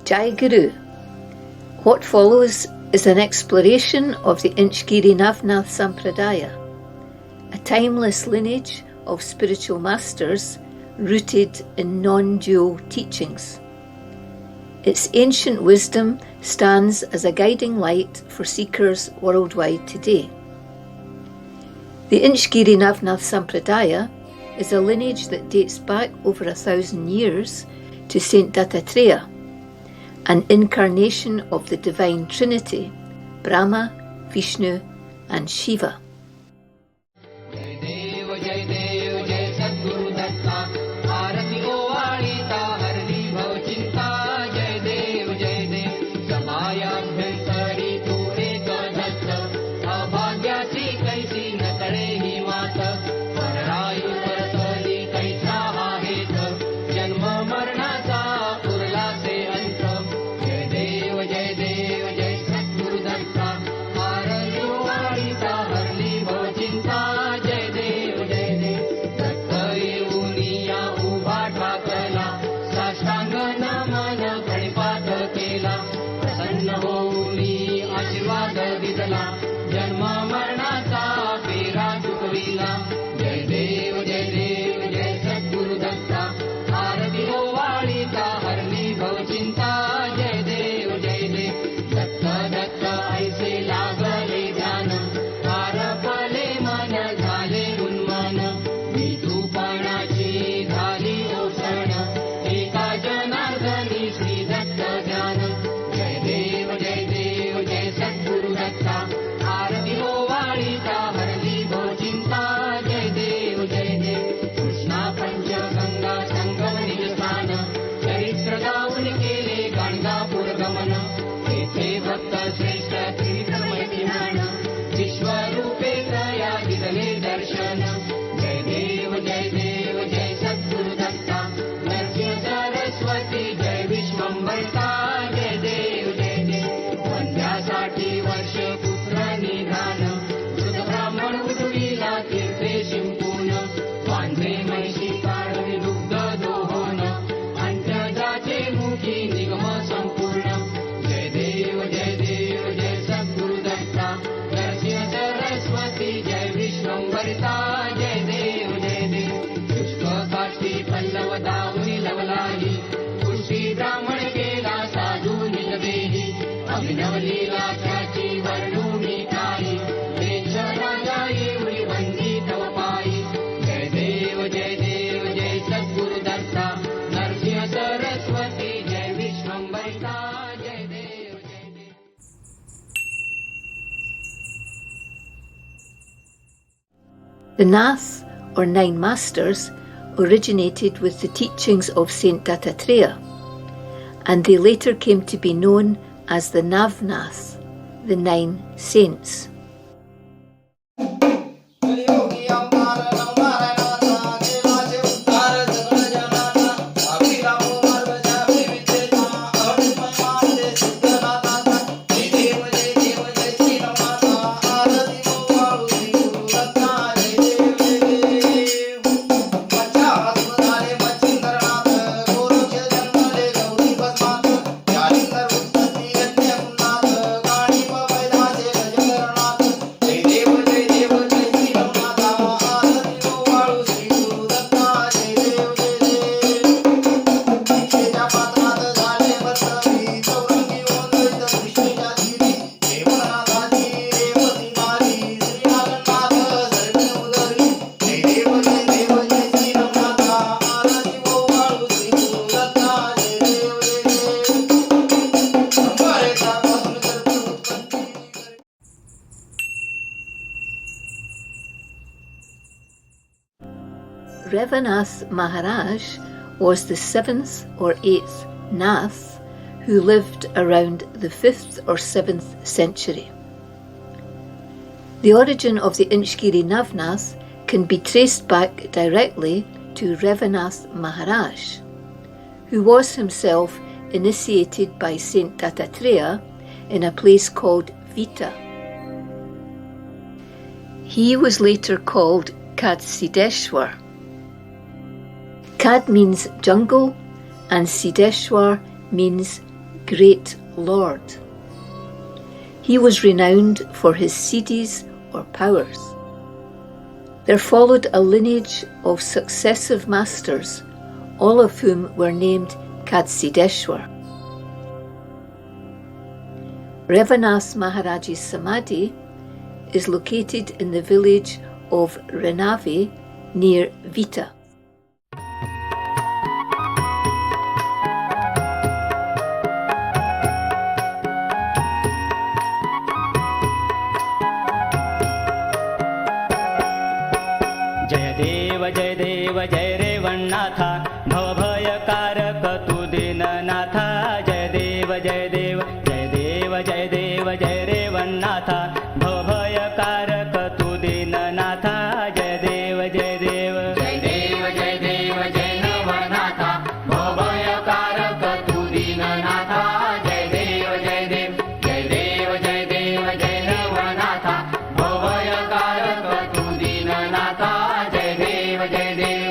Jai Guru. What follows is an exploration of the Inchegiri Navnath Sampradaya, a timeless lineage of spiritual masters rooted in non-dual teachings. Its ancient wisdom stands as a guiding light for seekers worldwide today. The Inchegiri Navnath Sampradaya is a lineage that dates back over 1,000 years to Saint Dattatreya, an incarnation of the Divine Trinity, Brahma, Vishnu and Shiva. The Nath, or Nine Masters, originated with the teachings of Saint Dattatreya, and they later came to be known as the Navnath, the Nine Saints. Revan Maharaj was the 7th or 8th Nath who lived around the 5th or 7th century. The origin of the Inchegiri Navnath can be traced back directly to Revan Maharaj, who was himself initiated by Saint Dattatreya in a place called Vita. He was later called Siddharameshwar. Kad means jungle and Siddharameshwar means great lord. He was renowned for his siddhis or powers. There followed a lineage of successive masters, all of whom were named Kadsideshwar. Revanath Maharaj's Samadhi is located in the village of Renave near Vita. जय देव जय रेवन्नाथा भवभयकारक तु दीननाथा जय देव जय देव जय देव जय देव जय रेवन्नाथा भवभयकारक तु दीननाथा जय देव जय देव जय देव जय देव जय नवनाथा भवभयकारक तु दीननाथा जय देव जय देव जय देव जय देव जय नवनाथा भवभयकारक तु दीननाथा जय देव जय देव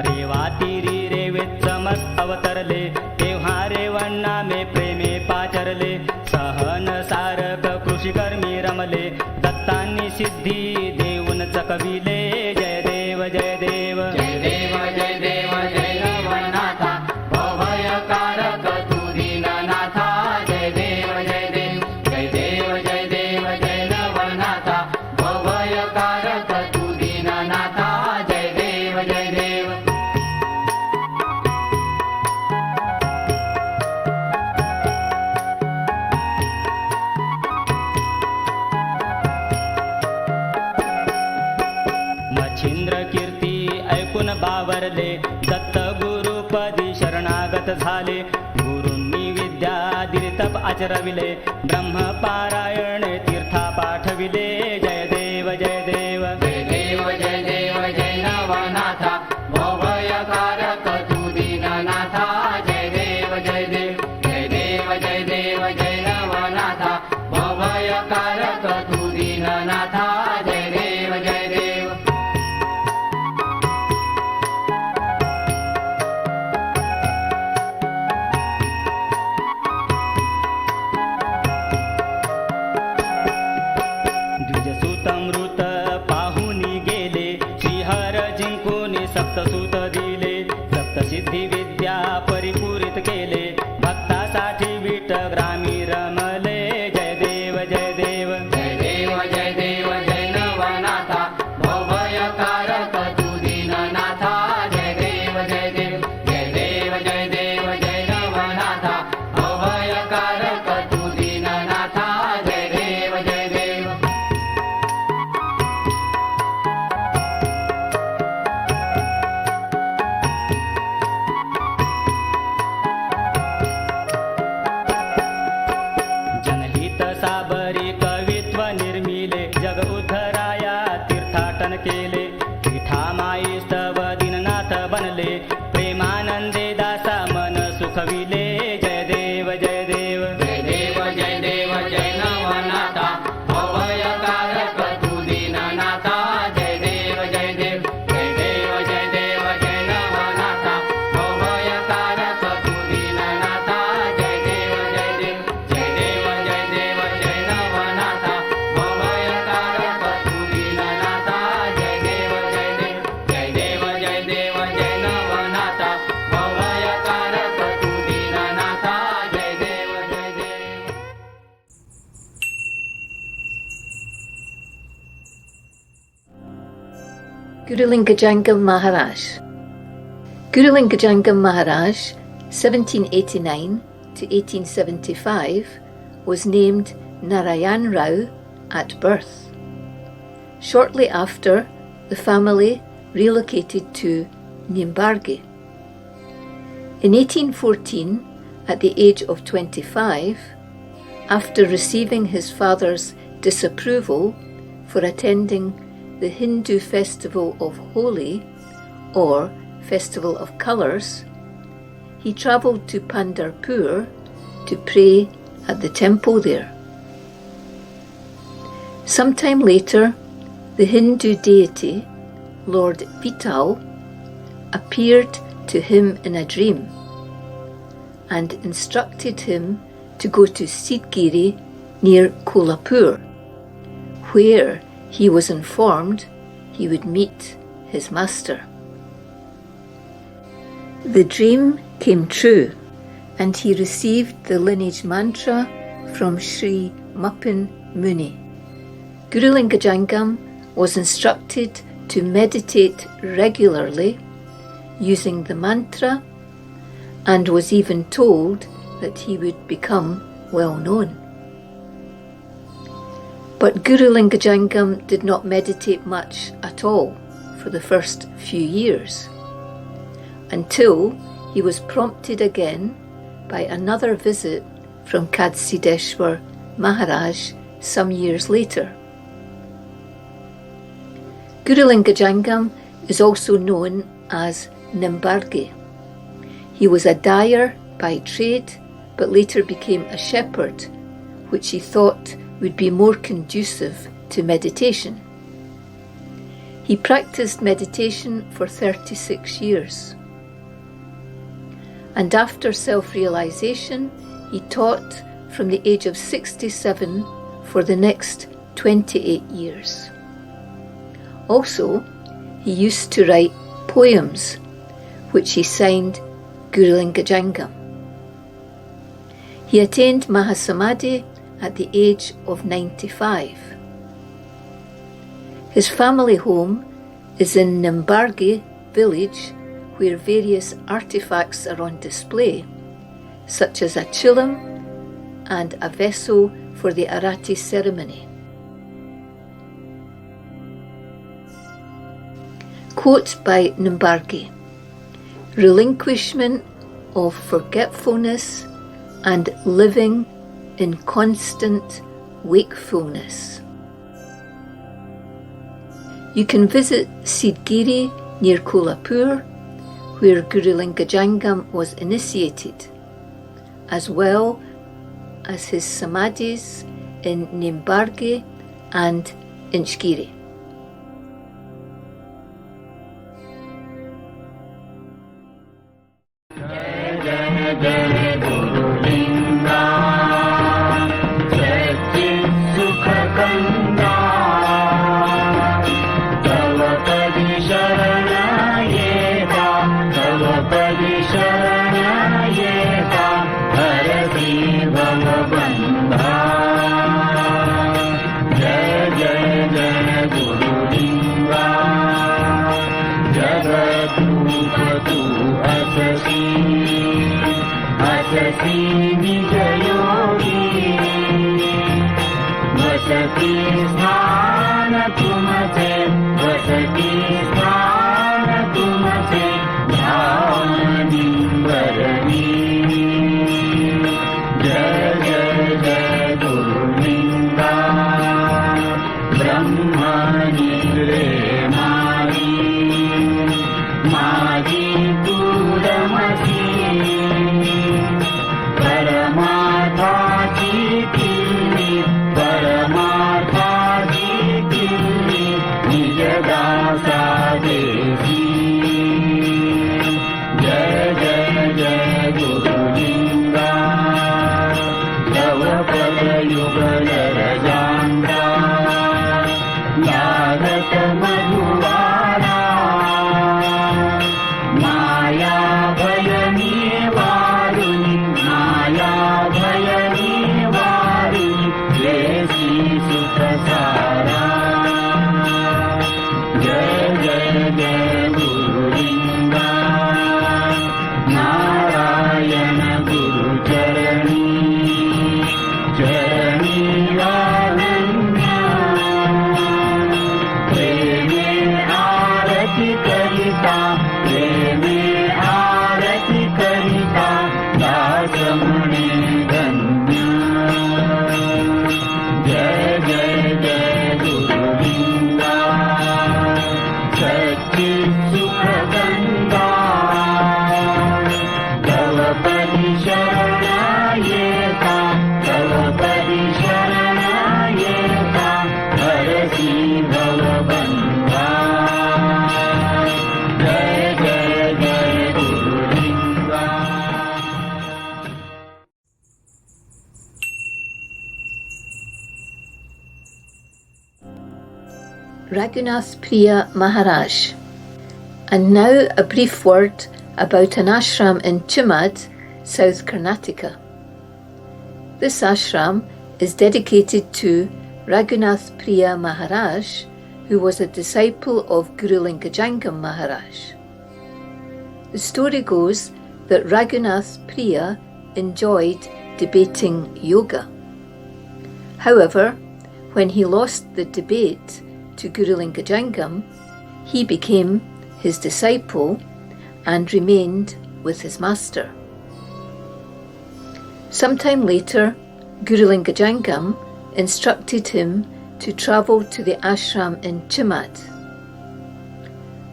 रेवातिरी रेवेत समस अवतरले तेव्हा रेवण्णा मे प्रेमे पाचरले सहन सारक कृषिकर्मी रमले दत्तांनी सिद्धी देऊन चकविले जय देव जय देव जय देव जय देव जय नवनाथा भवभयकारक तु दीननाथा जय देव जय देव जय देव जय देव जय नवनाथा भवभयकारक तु दीननाथा जय देव जय देव मच्छिंद्र कीर्ती ऐकून बावरले दत्त गुरुपदी शरणागत झाले गुरूंनी विद्या दिली तप आचरविले ब्रह्मपारायण तीर्था पाठविले जय देव जय देव जय देव जय देव जय नवनाथा भवभयकारक तु दीननाथा जय देव जय देव जय देव जय देव जय नवनाथा भवभयकारक तु दीननाथा जय देव जय देव द्विजसुतमृत पाहुनी गेले श्रीहर जिंकून सप्तसुत दिले सप्तसिद्धी विद्या परिपूरित केले भक्तासाठी विट ग्रामी रमले जय देव जय देव जय देव जय देव जय नवनाथा भवभयकारक तु दीननाथा जय देव जय देव जय देव जय देव जय नवनाथा भवभयकारक तु दीननाथा जय देव जय देव जनहित साबरी कवित्व निर्मिले जग उद्धराया तीर्थाटन केले पीठामाई स्तव दीननाथ बनले प्रेमानंदे दासा मन सुखविले जय देव जय देव जय देव जय देव जय नवनाथा भवभयकारक तु दीननाथा जय देव जय देव जय देव जय देव जय नवनाथा भवभयकारक तु दीननाथा जय देव जय देव जय देव जय देव जय नवनाथा भवभयकारक तु दीननाथा जय देव जय देव जय देव जय देव जय नवनाथा भवभयकारक तु दीननाथा जय देव जय देव Gurulingajangam Maharaj. Gurulingajangam Maharaj, 1789 to 1875, was named Narayan Rao at birth. Shortly after, the family relocated to Nimbarge. In 1814, at the age of 25, after receiving his father's disapproval for attending the Hindu festival of Holi, or Festival of Colours, he travelled to Pandharpur to pray at the temple there. Sometime later, the Hindu deity, Lord Vital, appeared to him in a dream and instructed him to go to Siddhagiri near Kolhapur, where he was informed he would meet his master. The dream came true, and he received the lineage mantra from Sri Mupan Muni. Guru Lingajangam was instructed to meditate regularly using the mantra, and was even told that he would become well known. But Guru Lingajangam did not meditate much at all for the first few years, until he was prompted again by another visit from Siddharameshwar Maharaj some years later. Guru Lingajangam is also known as Nimbargi. He was a dyer by trade, but later became a shepherd, which he thought would be more conducive to meditation. He practiced meditation for 36 years. And after self-realization, he taught from the age of 67 for the next 28 years. Also, he used to write poems, which he signed Guru Lingajangam. He attained Mahasamadhi at the age of 95. His family home is in Nimbargi village, where various artifacts are on display, such as a chilam and a vessel for the Aarti ceremony. Quote by Nimbargi: relinquishment of forgetfulness and living in constant wakefulness. You can visit Siddhagiri near Kolhapur, where Guru Lingajangam was initiated, as well as his samadhis in Nimbargi and Inchegiri. Raghunath Priya Maharaj. And now a brief word about an ashram in Chimad, South Karnataka. This ashram is dedicated to Raghunath Priya Maharaj, who was a disciple of Guru Lingajangam Maharaj. The story goes that Raghunath Priya enjoyed debating yoga. However, when he lost the debate to Guru Lingajangam, he became his disciple and remained with his master. Sometime later, Guru Lingajangam instructed him to travel to the ashram in Chimad.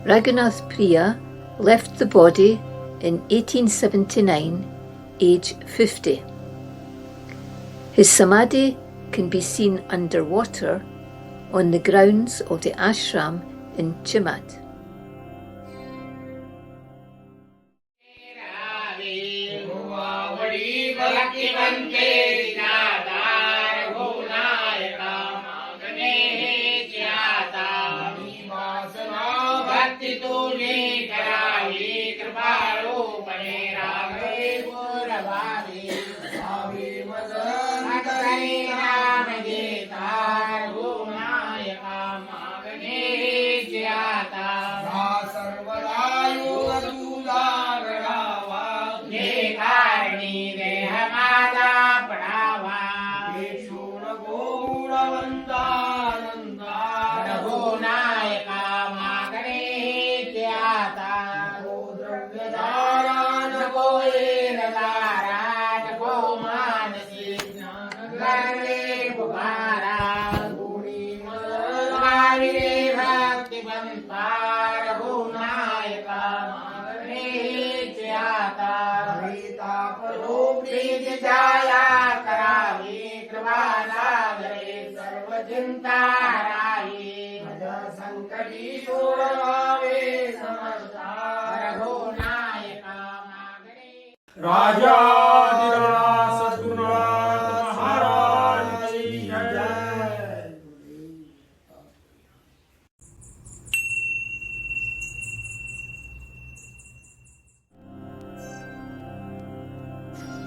Raghunath Priya left the body in 1879, age 50. His samadhi can be seen underwater on the grounds of the ashram in Chimad.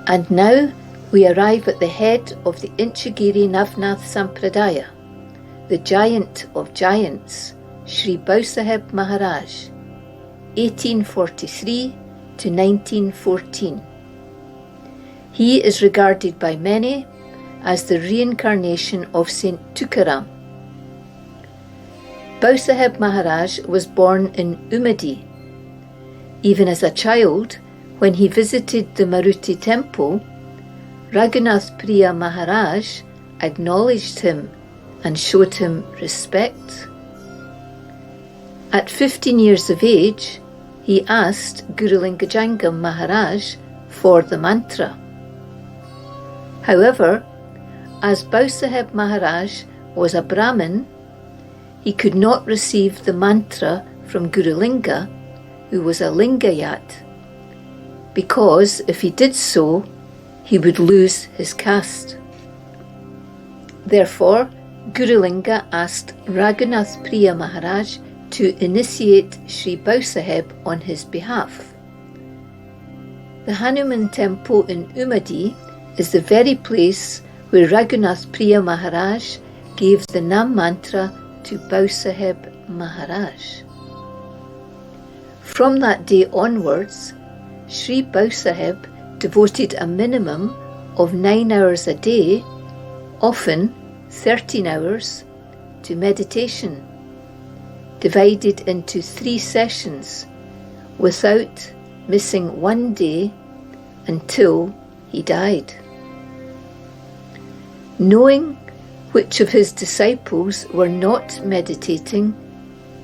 And now we arrive at the head of the Inchegiri Navnath Sampradaya, the giant of giants, Sri Bhausaheb Maharaj, 1843 to 1914. He is regarded by many as the reincarnation of Saint Tukaram. Bhausaheb Maharaj was born in Umadi. Even as a child, when he visited the Maruti temple, Raghunath Priya Maharaj acknowledged him and showed him respect. At 15 years of age, he asked Guru Lingajangam Maharaj for the mantra. However, as Bhausaheb Maharaj was a Brahmin, he could not receive the mantra from Guru Linga, who was a Lingayat, because if he did so, he would lose his caste. Therefore, Guru Linga asked Raghunath Priya Maharaj to initiate Sri Bhausaheb on his behalf. The Hanuman temple in Umadi is the very place where Raghunath Priya Maharaj gave the Nam mantra to Bhausaheb Maharaj. From that day onwards, Sri Bhausaheb devoted a minimum of 9 hours a day, often 13 hours, to meditation, divided into 3 sessions, without missing one day until he died. Knowing which of his disciples were not meditating,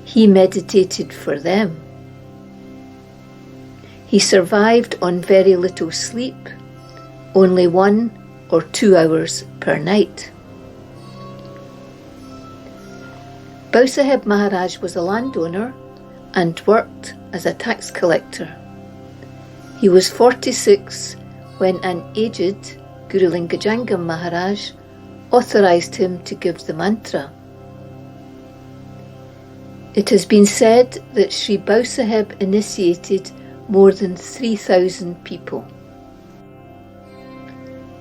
he meditated for them. He survived on very little sleep, only 1 or 2 hours per night. Bhausaheb Maharaj was a landowner and worked as a tax collector. He was 46 when an aged Guru Lingajangam Maharaj authorized him to give the mantra. It has been said that Sri Bhausaheb initiated more than 3,000 people.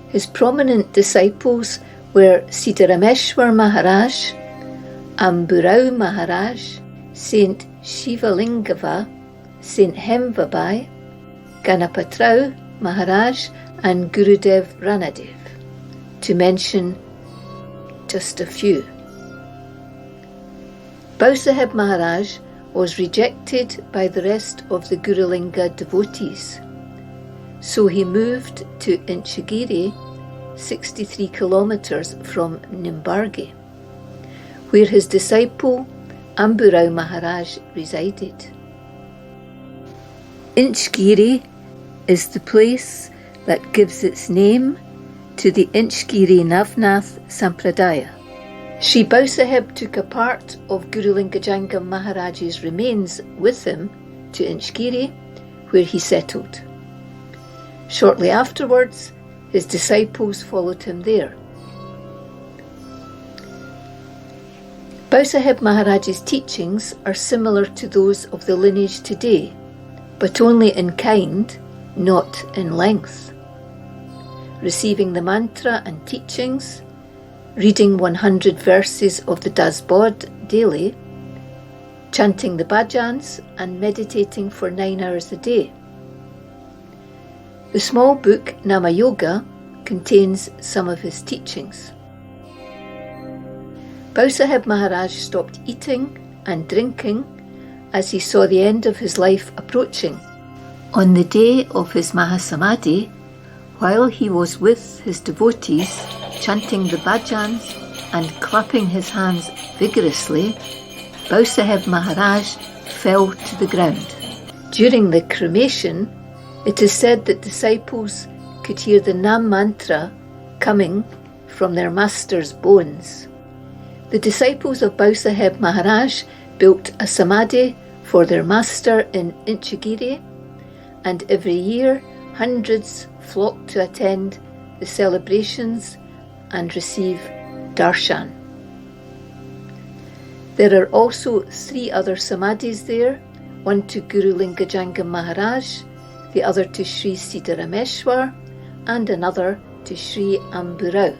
His prominent disciples were Siddharameshwar Maharaj, Amburao Maharaj, Saint Shivalingava, Saint Hemvabai, Ganapatrao Maharaj and Gurudev Ranadev, to mention just a few. Bhausaheb Maharaj was rejected by the rest of the Gurulinga devotees, so he moved to Inchegiri, 63 kilometres from Nimbargi, where his disciple Amburao Maharaj resided. Inchegiri is the place that gives its name to the Inchegiri Navnath Sampradaya. Sri Bhausaheb took a part of Guru Lingajangam Maharaj's remains with him to Inchegiri, where he settled. Shortly afterwards, his disciples followed him there. Bhausaheb Maharaj's teachings are similar to those of the lineage today, but only in kind, not in length. Receiving the mantra and teachings, reading 100 verses of the Dasbod daily, chanting the bhajans and meditating for 9 hours a day. The small book Nama Yoga contains some of his teachings. Bhausaheb Maharaj stopped eating and drinking as he saw the end of his life approaching. On the day of his Mahasamadhi, while he was with his devotees chanting the bhajans and clapping his hands vigorously, Bhausaheb Maharaj fell to the ground. During the cremation, it is said that disciples could hear the Nam mantra coming from their master's bones. The disciples of Bhausaheb Maharaj built a samadhi for their master in Inchegiri, and every year hundreds flocked to attend the celebrations and receive Darshan. There are also 3 other samadhis there, one to Guru Lingajangam Maharaj, the other to Shri Siddharameshwar, and another to Shri Amburao.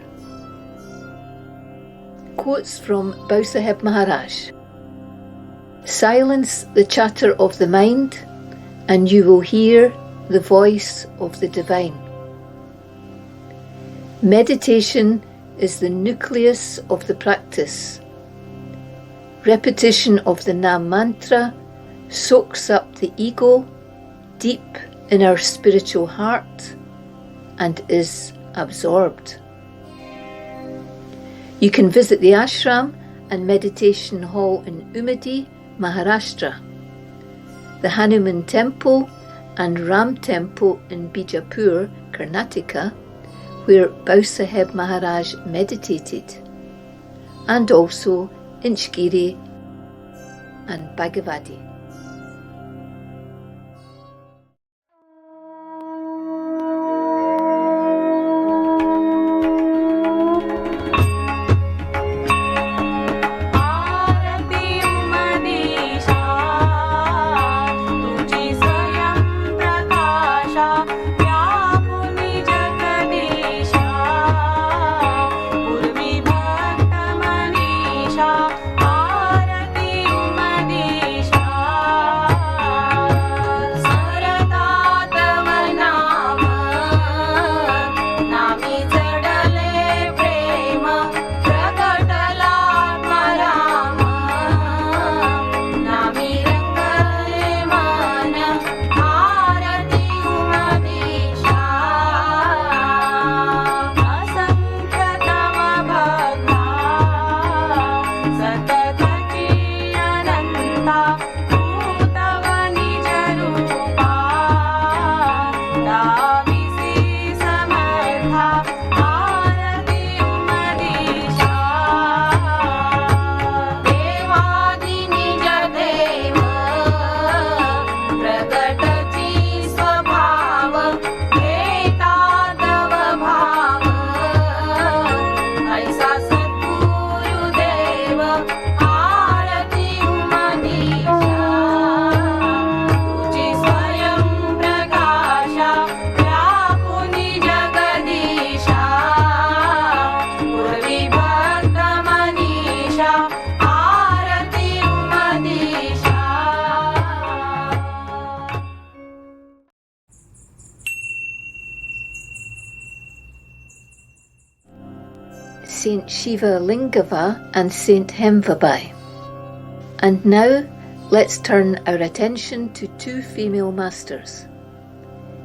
Quotes from Bhausaheb Maharaj. Silence the chatter of the mind, and you will hear the voice of the divine. Meditation is the nucleus of the practice. Repetition of the Nam mantra soaks up the ego deep in our spiritual heart and is absorbed. You can visit the ashram and meditation hall in Umadi, Maharashtra, the Hanuman temple and Ram temple in Bijapur, Karnataka, where Bhausaheb Maharaj meditated, and also Inchegiri and Bhagavadi. Aarti Umadesha Saint Shiva Lingava and Saint Hemvabai. And now let's turn our attention to two female masters.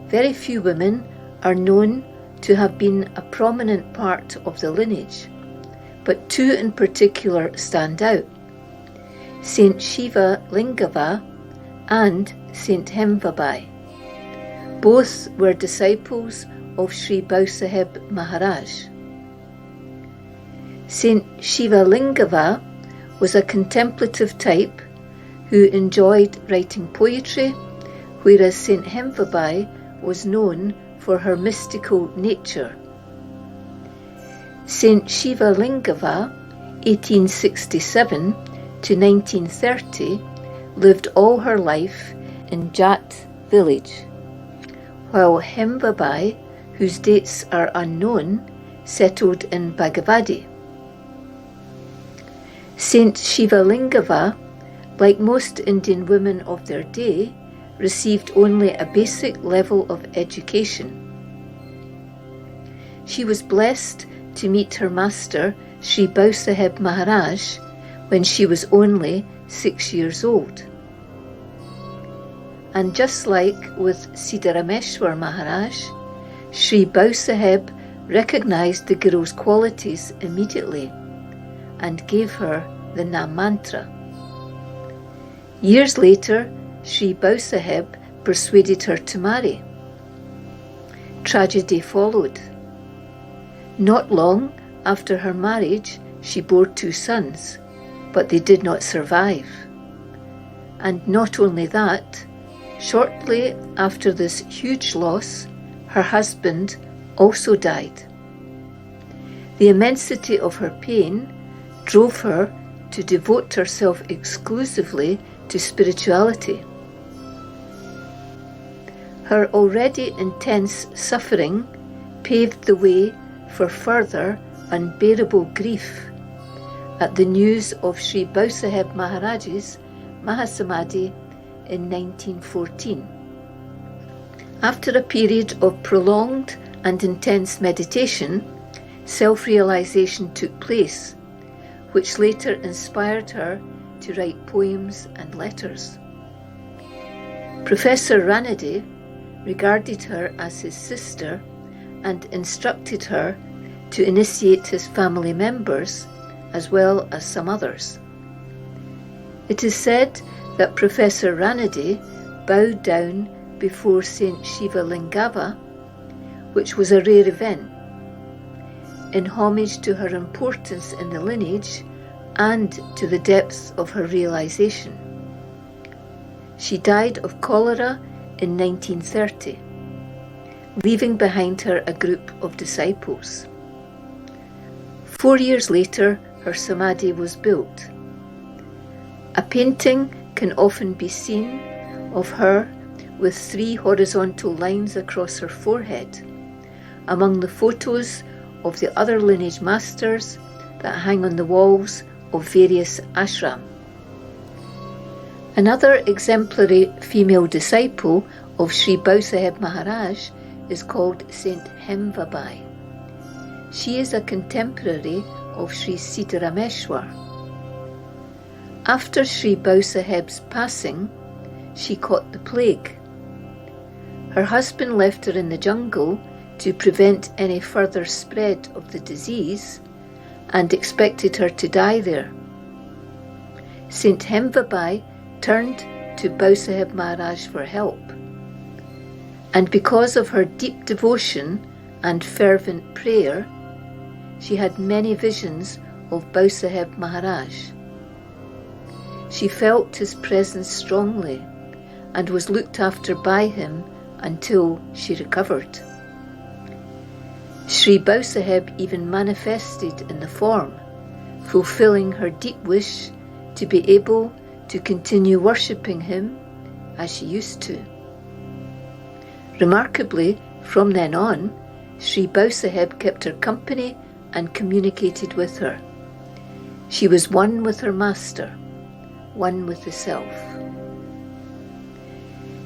Very few women are known to have been a prominent part of the lineage, but two in particular stand out: Saint Shiva Lingava and Saint Hemvabai. Both were disciples of Sri Bhausaheb Maharaj. Saint Shiva Lingava was a contemplative type who enjoyed writing poetry, whereas Saint Hemvabai was known for her mystical nature. Saint Shiva Lingava, 1867 to 1930, lived all her life in Jat village, while Hemvabai, whose dates are unknown, settled in Bhagavadi. Saint Shiva Lingava, like most Indian women of their day, received only a basic level of education. She was blessed to meet her master, Sri Bhausaheb Maharaj, when she was only 6 years old. And just like with Siddharameshwar Maharaj, Sri Bhausaheb recognized the girl's qualities immediately and gave her the Nam mantra. Years later, Sri Bhausaheb persuaded her to marry. Tragedy followed. Not long after her marriage, she bore 2 sons, but they did not survive. And not only that, shortly after this huge loss, her husband also died. The immensity of her pain drove her to devote herself exclusively to spirituality. Her already intense suffering paved the way for further unbearable grief at the news of Sri Bhausaheb Maharaj's Mahasamadhi in 1914. After a period of prolonged and intense meditation, self-realization took place, which later inspired her to write poems and letters. Professor Ranade regarded her as his sister and instructed her to initiate his family members as well as some others. It is said that Professor Ranade bowed down before Saint Shiva Lingava, which was a rare event, in homage to her importance in the lineage and to the depths of her realization. She died of cholera in 1930, leaving behind her a group of disciples. 4 years later, her samadhi was built. A painting can often be seen of her with 3 horizontal lines across her forehead, among the photos of the other lineage masters that hang on the walls of various ashram. Another exemplary female disciple of Sri Bhausaheb Maharaj is called Saint Hemvabai. She is a contemporary of Sri Siddharameshwar. After Sri Bhausaheb's passing, she caught the plague. Her husband left her in the jungle to prevent any further spread of the disease and expected her to die there. Saint Hemvabai turned to Bhausaheb Maharaj for help. And because of her deep devotion and fervent prayer, she had many visions of Bhausaheb Maharaj. She felt his presence strongly and was looked after by him until she recovered. Sri Bhausaheb even manifested in the form, fulfilling her deep wish to be able to continue worshipping him as she used to. Remarkably, from then on, Sri Bhausaheb kept her company and communicated with her. She was one with her master, one with the self.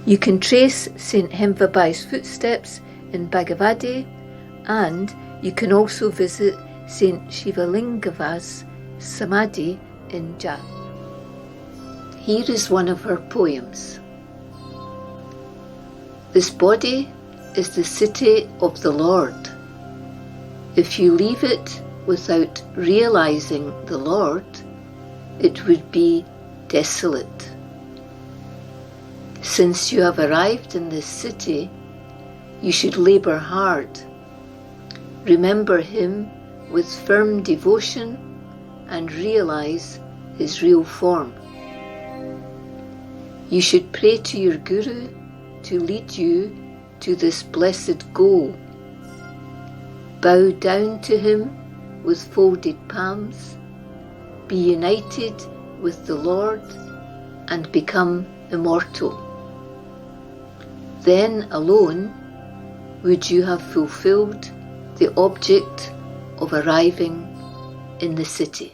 You can trace Saint Hemvabai's footsteps in Bhagavadi, and you can also visit Saint Shivalingava's Samadhi in Jat. Here is one of her poems. This body is the city of the Lord. If you leave it without realizing the Lord, it would be desolate. Since you have arrived in this city, you should labor hard. Remember Him with firm devotion and realize His real form. You should pray to your Guru to lead you to this blessed goal. Bow down to Him with folded palms, be united with the Lord, and become immortal. Then alone would you have fulfilled the object of arriving in the city.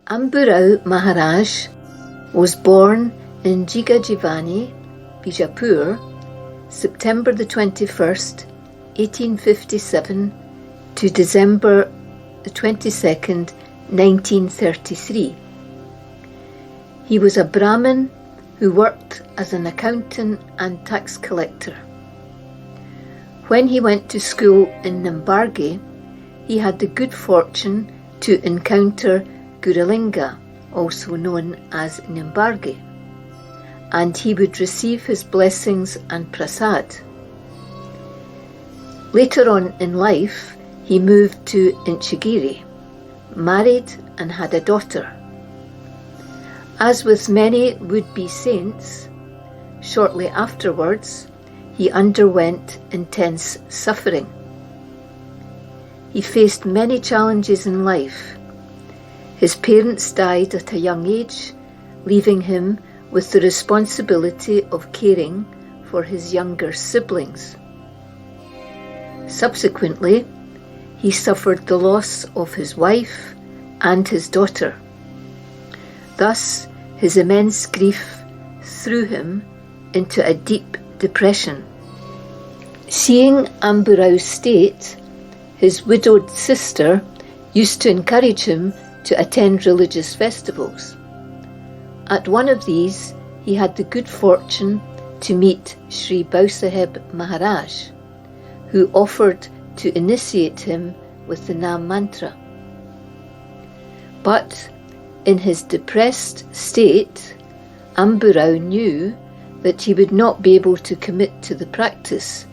Amburao Maharaj was born in Jigajivani, Bijapur, September the 21st, 1857 to December the 22nd, 1933. He was a Brahmin who worked as an accountant and tax collector. When he went to school in Nambargi, he had the good fortune to encounter Guralinga, also known as Nambargi, and he would receive his blessings and prasad. Later on in life, he moved to Inchegiri, married and had a daughter. As with many would-be saints, shortly afterwards, he underwent intense suffering. He faced many challenges in life. His parents died at a young age, leaving him with the responsibility of caring for his younger siblings. Subsequently, he suffered the loss of his wife and his daughter. Thus, his immense grief threw him into a deep depression. Seeing Amburao's state, his widowed sister used to encourage him to attend religious festivals. At one of these, he had the good fortune to meet Sri Bhausaheb Maharaj, who offered to initiate him with the Nam mantra. But in his depressed state, Amburao knew that he would not be able to commit to the practice,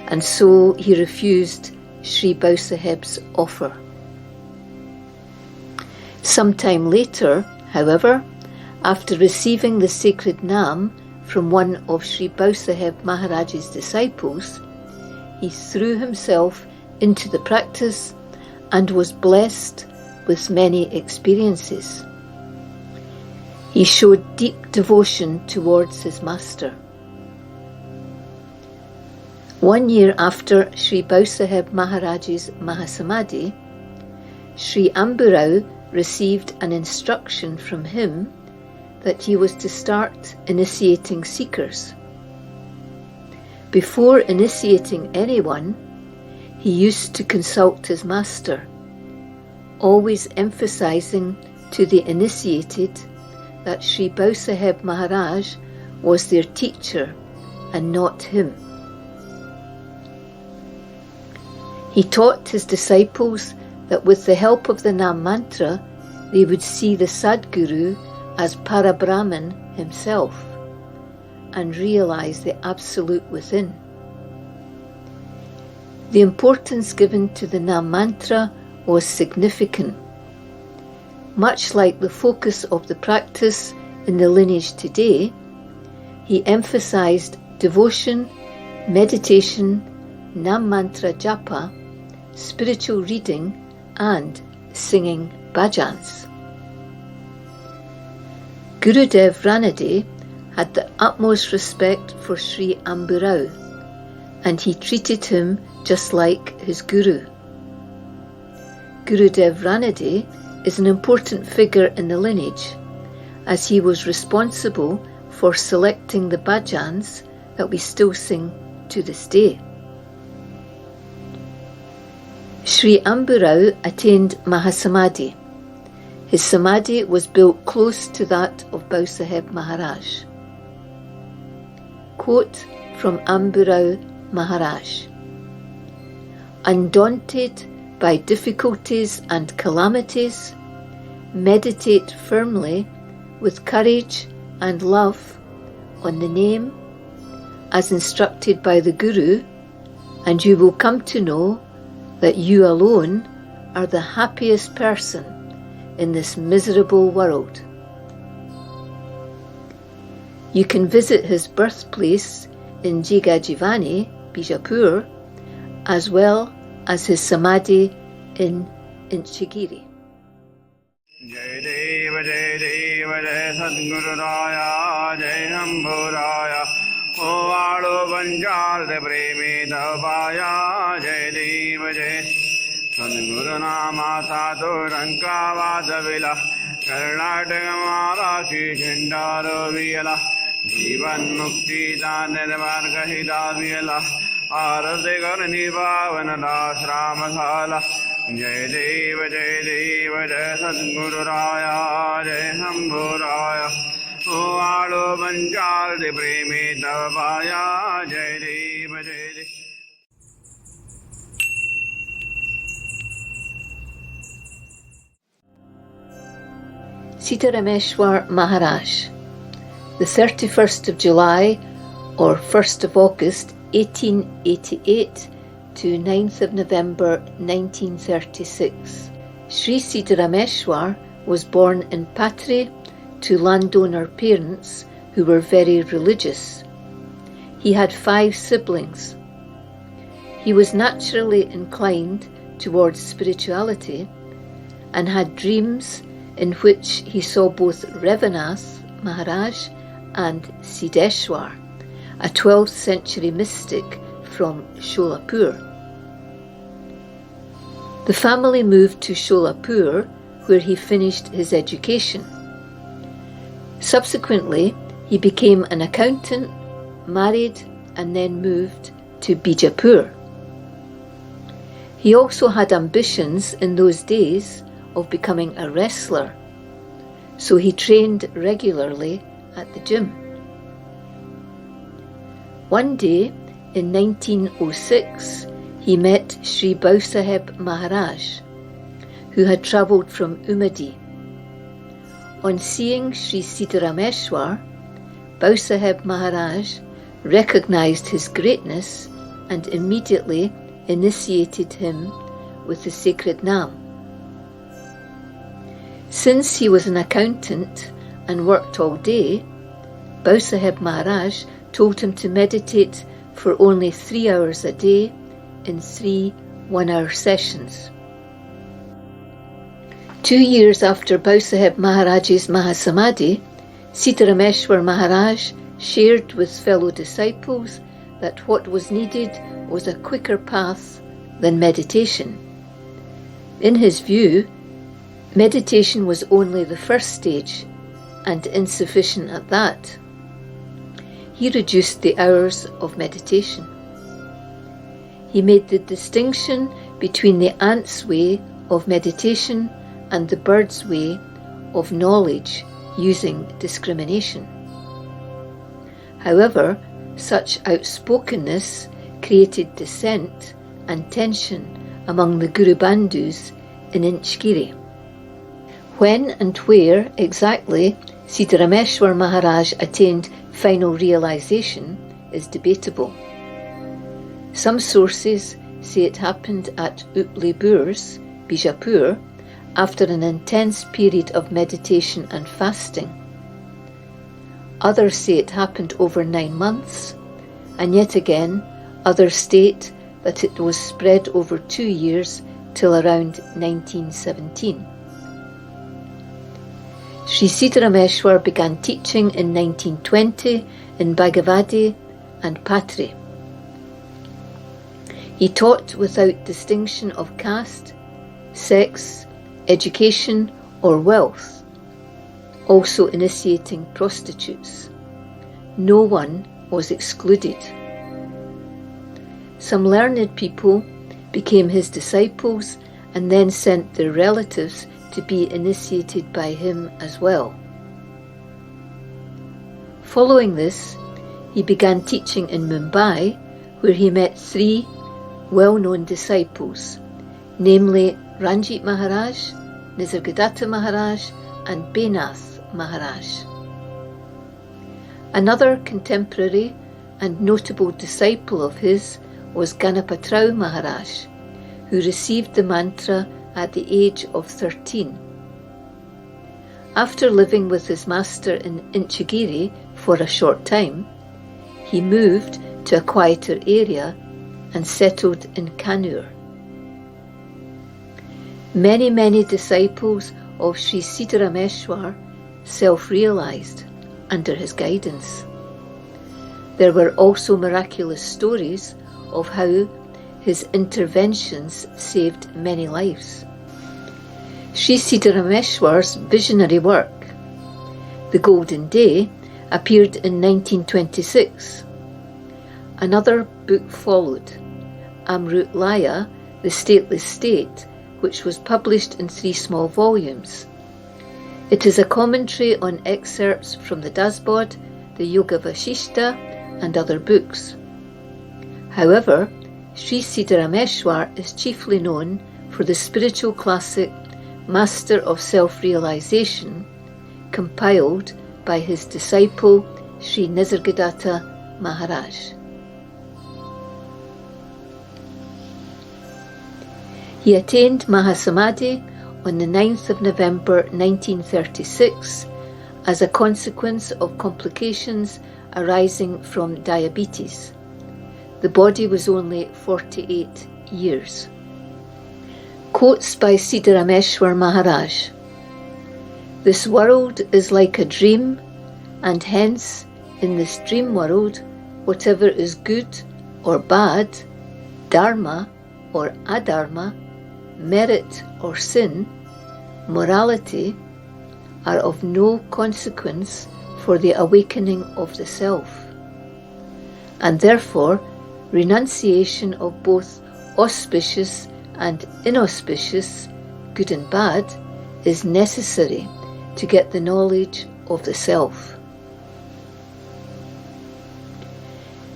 and so he refused Sri Bhausaheb's offer. Some time later, however, after receiving the sacred Nam from one of Sri Bhausaheb Maharaj's disciples, he threw himself into the practice and was blessed with many experiences. He showed deep devotion towards his master. 1 year after Sri Bhausaheb Maharaj's Mahasamadhi, Sri Amburao received an instruction from him that he was to start initiating seekers. Before initiating anyone, he used to consult his master, always emphasizing to the initiated that Sri Bhausaheb Maharaj was their teacher and not him. He taught his disciples that with the help of the Nam mantra, they would see the Sadguru as Parabrahman himself and realize the absolute within. The importance given to the Nam mantra was significant. Much like the focus of the practice in the lineage today, he emphasized devotion, meditation, Nam mantra japa, spiritual reading, and singing bhajans. Gurudev Ranade had the utmost respect for Sri Amburao, and he treated him just like his guru. Gurudev Ranade is an important figure in the lineage, as he was responsible for selecting the bhajans that we still sing to this day. Sri Amburao attained Mahasamadhi. His samadhi was built close to that of Bhausaheb Maharaj. Quote from Amburao Maharaj: "Undaunted by difficulties and calamities, meditate firmly with courage and love on the name as instructed by the Guru, and you will come to know that you alone are the happiest person in this miserable world." You can visit his birthplace in Jigajivani, Bijapur, as well as his samadhi in Inchegiri. Jai Deva Jai Sadguru Raya Jai Shambhu Raya O Ado Banjal De Premi Dhavaya Jai Deva Jai Sadguru Nama Sadhu Ranka Vadavila Karnataka Maharashi Chandaro Vila Jivan Mukti Danir Varga Hidavila Arati Karni Bhavana Dasramasala Jai Deva Jai Sadguru Raya Jai Shambhu Raya O Ado Banjal De Premi Dhavaya Jai Deva Jai Siddharameshwar Maharaj, the 31st of July or 1st of August 1888 to 9th of November 1936. Sri Siddharameshwar was born in Patri to landowner parents who were very religious. He had 5 siblings. He was naturally inclined towards spirituality and had dreams in which he saw both Revanath Maharaj and Siddheshwar, a 12th century mystic from Sholapur. The family moved to Sholapur, where he finished his education. Subsequently, he became an accountant, married, and then moved to Bijapur. He also had ambitions in those days of becoming a wrestler, so he trained regularly at the gym. One day in 1906, he met Sri Bhausaheb Maharaj, who had travelled from Umadi. On seeing Sri Siddharameshwar, Bhausaheb Maharaj recognised his greatness and immediately initiated him with the sacred Nam. Since he was an accountant and worked all day, Bhausaheb Maharaj told him to meditate for only 3 hours a day in 3 one-hour sessions. 2 years after Bhausaheb Maharaj's Mahasamadhi, Siddharameshwar Maharaj shared with fellow disciples that what was needed was a quicker path than meditation. In his view, meditation was only the first stage, and insufficient at that. He reduced the hours of meditation. He made the distinction between the ant's way of meditation and the bird's way of knowledge using discrimination. However, such outspokenness created dissent and tension among the Guru Bandhus in Inchegiri. When and where exactly Siddharameshwar Maharaj attained final realization is debatable. Some sources say it happened at Upli Burs, Bijapur, after an intense period of meditation and fasting. Others say it happened over 9 months, and yet again others state that it was spread over 2 years till around 1917. Sri Siddharameshwar began teaching in 1920 in Bhagavadi and Patri. He taught without distinction of caste, sex, education or wealth, also initiating prostitutes. No one was excluded. Some learned people became his disciples and then sent their relatives to be initiated by him as well. Following this, he began teaching in Mumbai, where he met 3 well-known disciples, namely Ranjit Maharaj, Nisargadatta Maharaj and Bhainath Maharaj. Another contemporary and notable disciple of his was Ganapatrao Maharaj, who received the mantra at the age of 13. After living with his master in Inchegiri for a short time, he moved to a quieter area and settled in Kannur. Many disciples of Sri Siddharameshwar self-realized under his guidance. There were also miraculous stories of how his interventions saved many lives. Sri Siddharameshwar's visionary work, The Golden Day, appeared in 1926. Another book followed, Amrut Laya, The Stateless State, which was published in 3 small volumes. It is a commentary on excerpts from the Dasbodh, the Yoga Vashishta and other books. However, Sri Siddharameshwar is chiefly known for the spiritual classic Master of Self-Realization, compiled by his disciple Sri Nisargadatta Maharaj. He attained Mahasamadhi on the 9th of November 1936 as a consequence of complications arising from diabetes. The body was only 48 years. Quotes by Siddharameshwar Maharaj. This world is like a dream, and hence, in this dream world, whatever is good or bad, dharma or adharma, merit or sin, morality, are of no consequence for the awakening of the self, and therefore renunciation of both auspicious and inauspicious, good and bad, is necessary to get the knowledge of the self.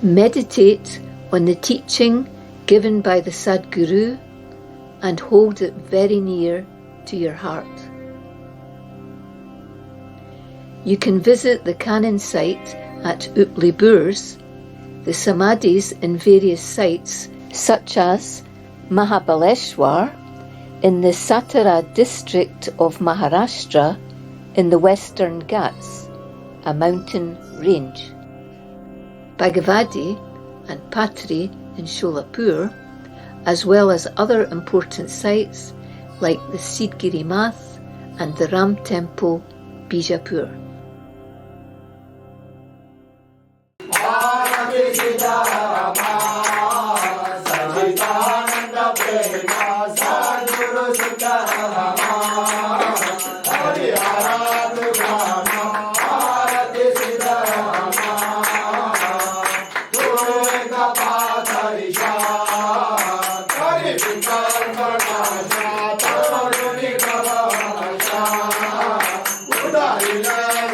Meditate on the teaching given by the Sadguru and hold it very near to your heart. You can visit the Canon site at Upli Boors, the Samadhis in various sites such as Mahabaleshwar in the Satara district of Maharashtra in the Western Ghats, a mountain range, Bhagavadi and Patri in Sholapur, as well as other important sites like the Inchegiri Math and the Ram Temple, Bijapur. Udari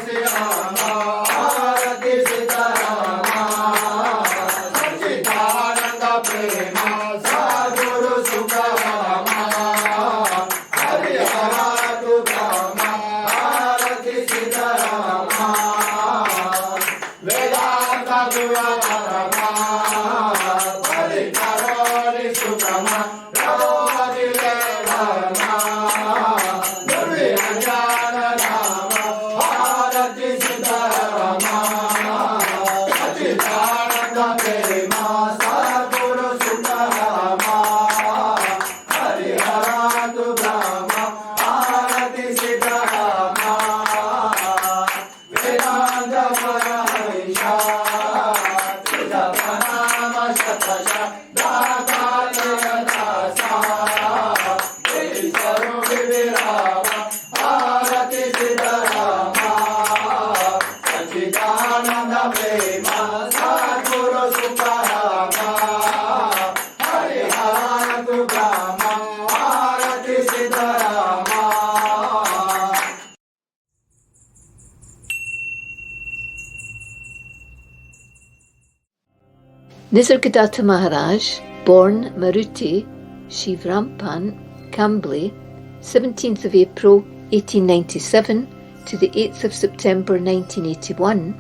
Nisargadatta Maharaj, born Maruti Shivrampan, Kambli, 17th of April 1897 to the 8th of September 1981,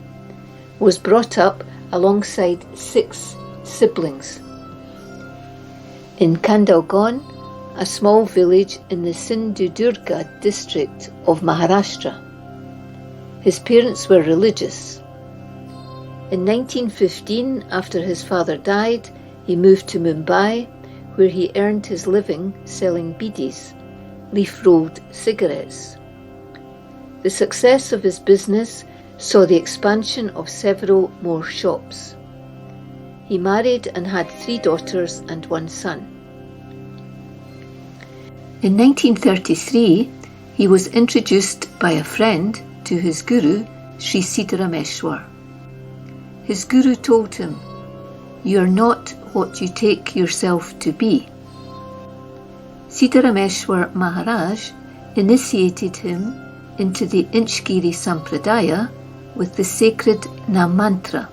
was brought up alongside 6 siblings in Kandalgaon, a small village in the Sindhudurga district of Maharashtra. His parents were religious. In 1915, after his father died, he moved to Mumbai, where he earned his living selling bidis, leaf-rolled cigarettes. The success of his business saw the expansion of several more shops. He married and had 3 daughters and 1 son. In 1933, he was introduced by a friend to his guru, Sri Siddharameshwar. His guru told him, "You are not what you take yourself to be." Siddharameshwar Maharaj initiated him into the Inchegiri Sampradaya with the sacred Nam mantra.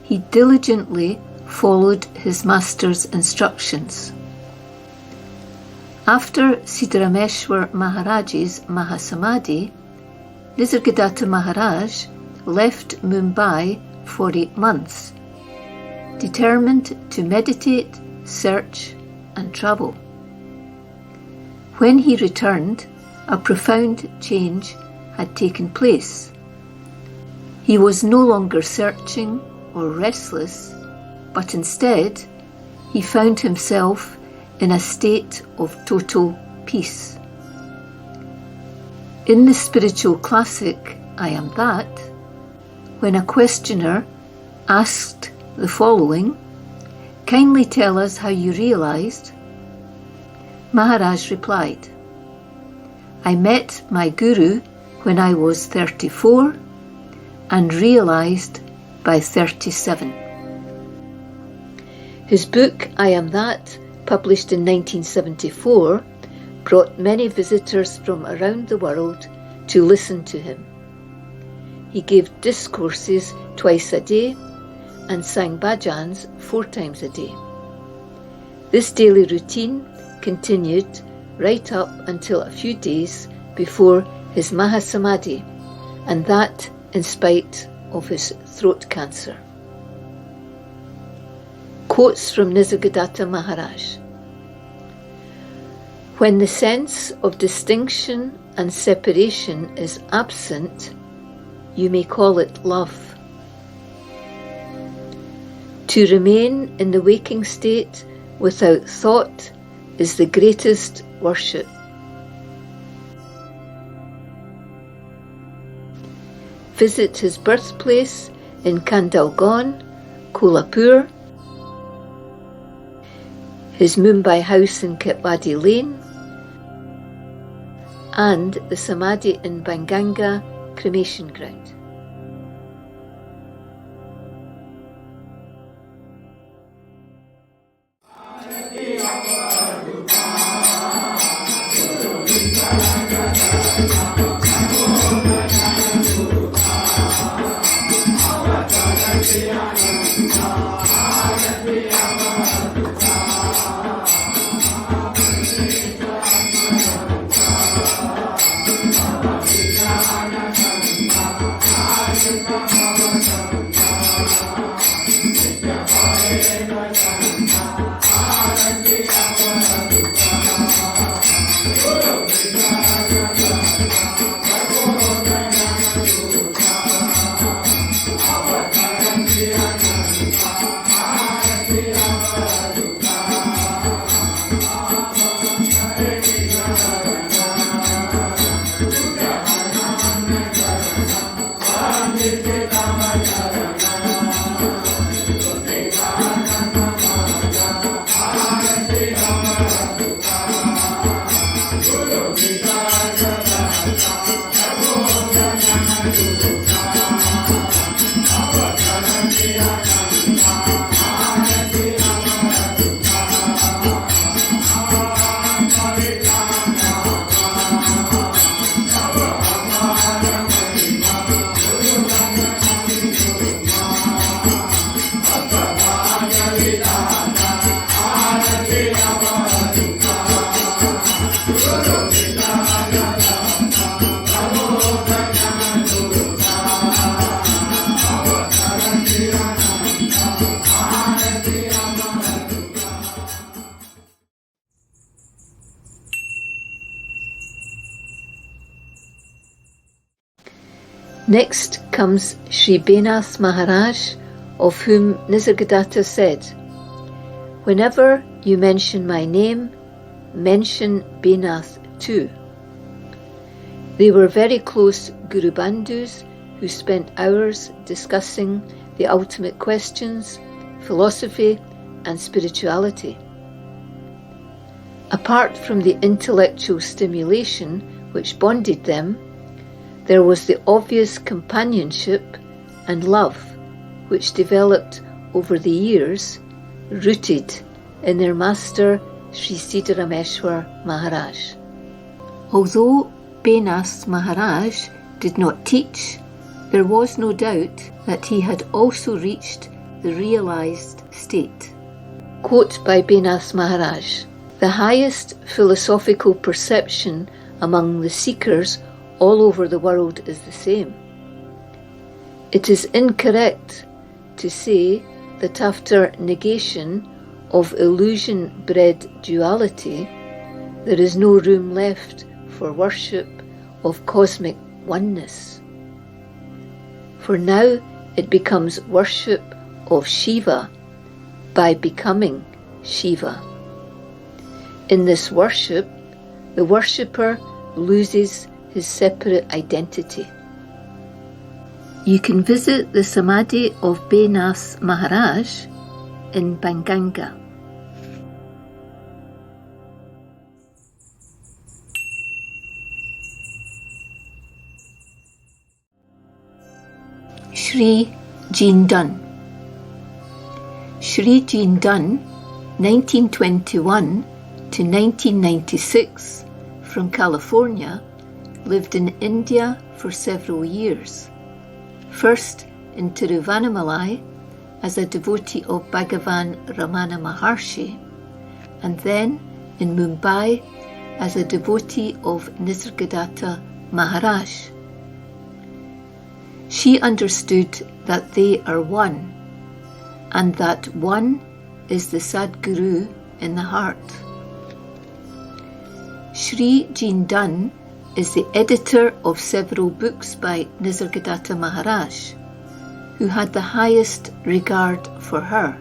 He diligently followed his master's instructions. After Siddharameshwar Maharaj's Mahasamadhi, Nisargadatta Maharaj left Mumbai for 8 months, determined to meditate, search and travel. When he returned, a profound change had taken place. He was no longer searching or restless, but instead he found himself in a state of total peace. In the spiritual classic I Am That, when a questioner asked the following, "Kindly tell us how you realized," Maharaj replied, "I met my guru when I was 34 and realized by 37. His book, I Am That, published in 1974, brought many visitors from around the world to listen to him. He gave discourses twice a day and sang bhajans 4 times a day. This daily routine continued right up until a few days before his Mahasamadhi, and that in spite of his throat cancer." Quotes from Nisargadatta Maharaj. "When the sense of distinction and separation is absent, you may call it love. To remain in the waking state without thought is the greatest worship. Visit his birthplace in Kandalgaon, Kolhapur, his Mumbai house in Ketwadi Lane, and the Samadhi in Banganga cremation ground." Next comes Sri Navnath Maharaj, of whom Nisargadatta said, "Whenever you mention my name, mention Navnath too." They were very close Guru Bandhus who spent hours discussing the ultimate questions, philosophy and spirituality. Apart from the intellectual stimulation which bonded them, there was the obvious companionship and love which developed over the years, rooted in their master Sri Siddharameshwar Maharaj. Although Navnath Maharaj did not teach, there was no doubt that he had also reached the realized state. Quote by Navnath Maharaj, "The highest philosophical perception among the seekers all over the world is the same. It is incorrect to say that after negation of illusion-bred duality, there is no room left for worship of cosmic oneness. For now it becomes worship of Shiva by becoming Shiva. In this worship, the worshipper loses his separate identity." You can visit the Samadhi of Navnath Maharaj in Banganga. Shri Jindun. Shri Jindun, 1921 to 1996, from California, lived in India for several years. First in Tiruvannamalai as a devotee of Bhagavan Ramana Maharshi, and then in Mumbai as a devotee of Nisargadatta Maharaj. She understood that they are one, and that one is the Sadguru in the heart. Shri Jindun is the editor of several books by Nisargadatta Maharaj, who had the highest regard for her,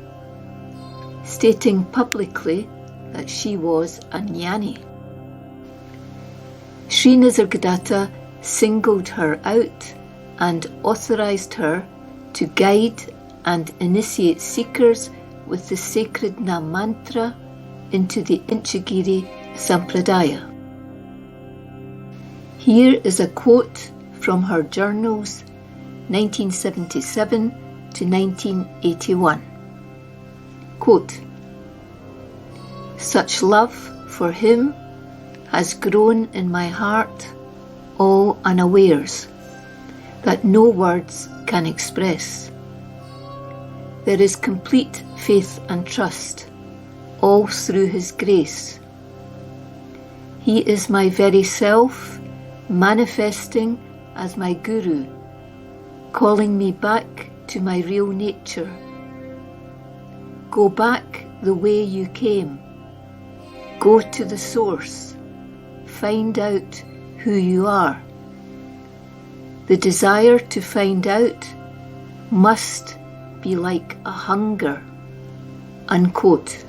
stating publicly that she was a jnani. Sri Nisargadatta singled her out and authorized her to guide and initiate seekers with the sacred Nam mantra into the Inchegiri Sampradaya. Here is a quote from her journals, 1977 to 1981. Quote, "Such love for him has grown in my heart all unawares, that no words can express. There is complete faith and trust, all through his grace. He is my very self, manifesting as my Guru, calling me back to my real nature. Go back the way you came. Go to the source. Find out who you are. The desire to find out must be like a hunger." Unquote.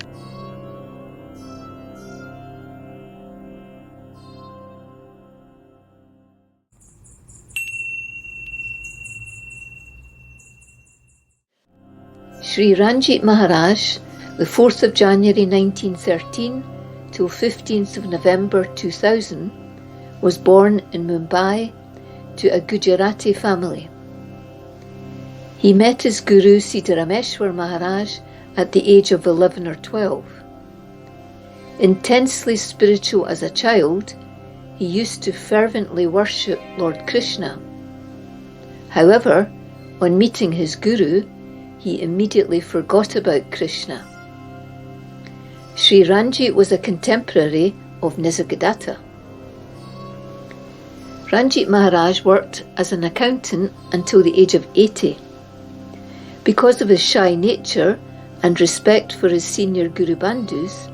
Sri Ranjit Maharaj, the 4th of January 1913 till 15th of November 2000, was born in Mumbai to a Gujarati family. He met his guru Siddharameshwar Maharaj at the age of 11 or 12. Intensely spiritual as a child, he used to fervently worship Lord Krishna. However, on meeting his guru, he immediately forgot about Krishna. Sri Ranjit was a contemporary of Nisargadatta. Ranjit Maharaj worked as an accountant until the age of 80. Because of his shy nature and respect for his senior Guru Bandhus,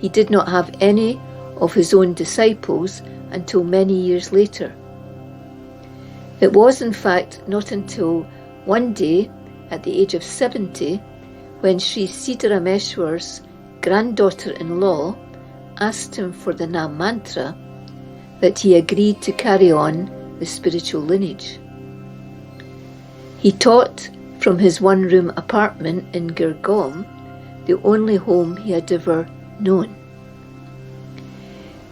he did not have any of his own disciples until many years later. It was in fact not until one day, at the age of 70, when Shri Siddharameshwar's granddaughter-in-law asked him for the Nam mantra, that he agreed to carry on the spiritual lineage. He taught from his one-room apartment in Girgaon, the only home he had ever known.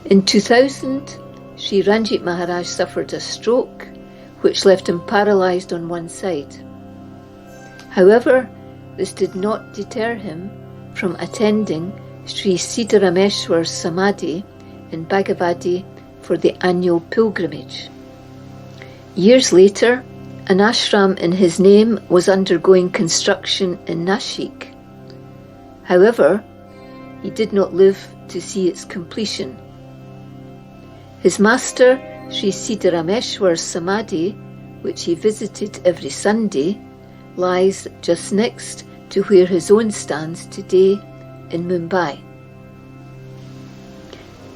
In 2000, Sri Ranjit Maharaj suffered a stroke, which left him paralysed on one side. However, this did not deter him from attending Sri Siddharameshwar's Samadhi in Bhagavati for the annual pilgrimage. Years later, an ashram in his name was undergoing construction in Nashik. However, he did not live to see its completion. His master, Sri Siddharameshwar's Samadhi, which he visited every Sunday, lies just next to where his own stands today in Mumbai.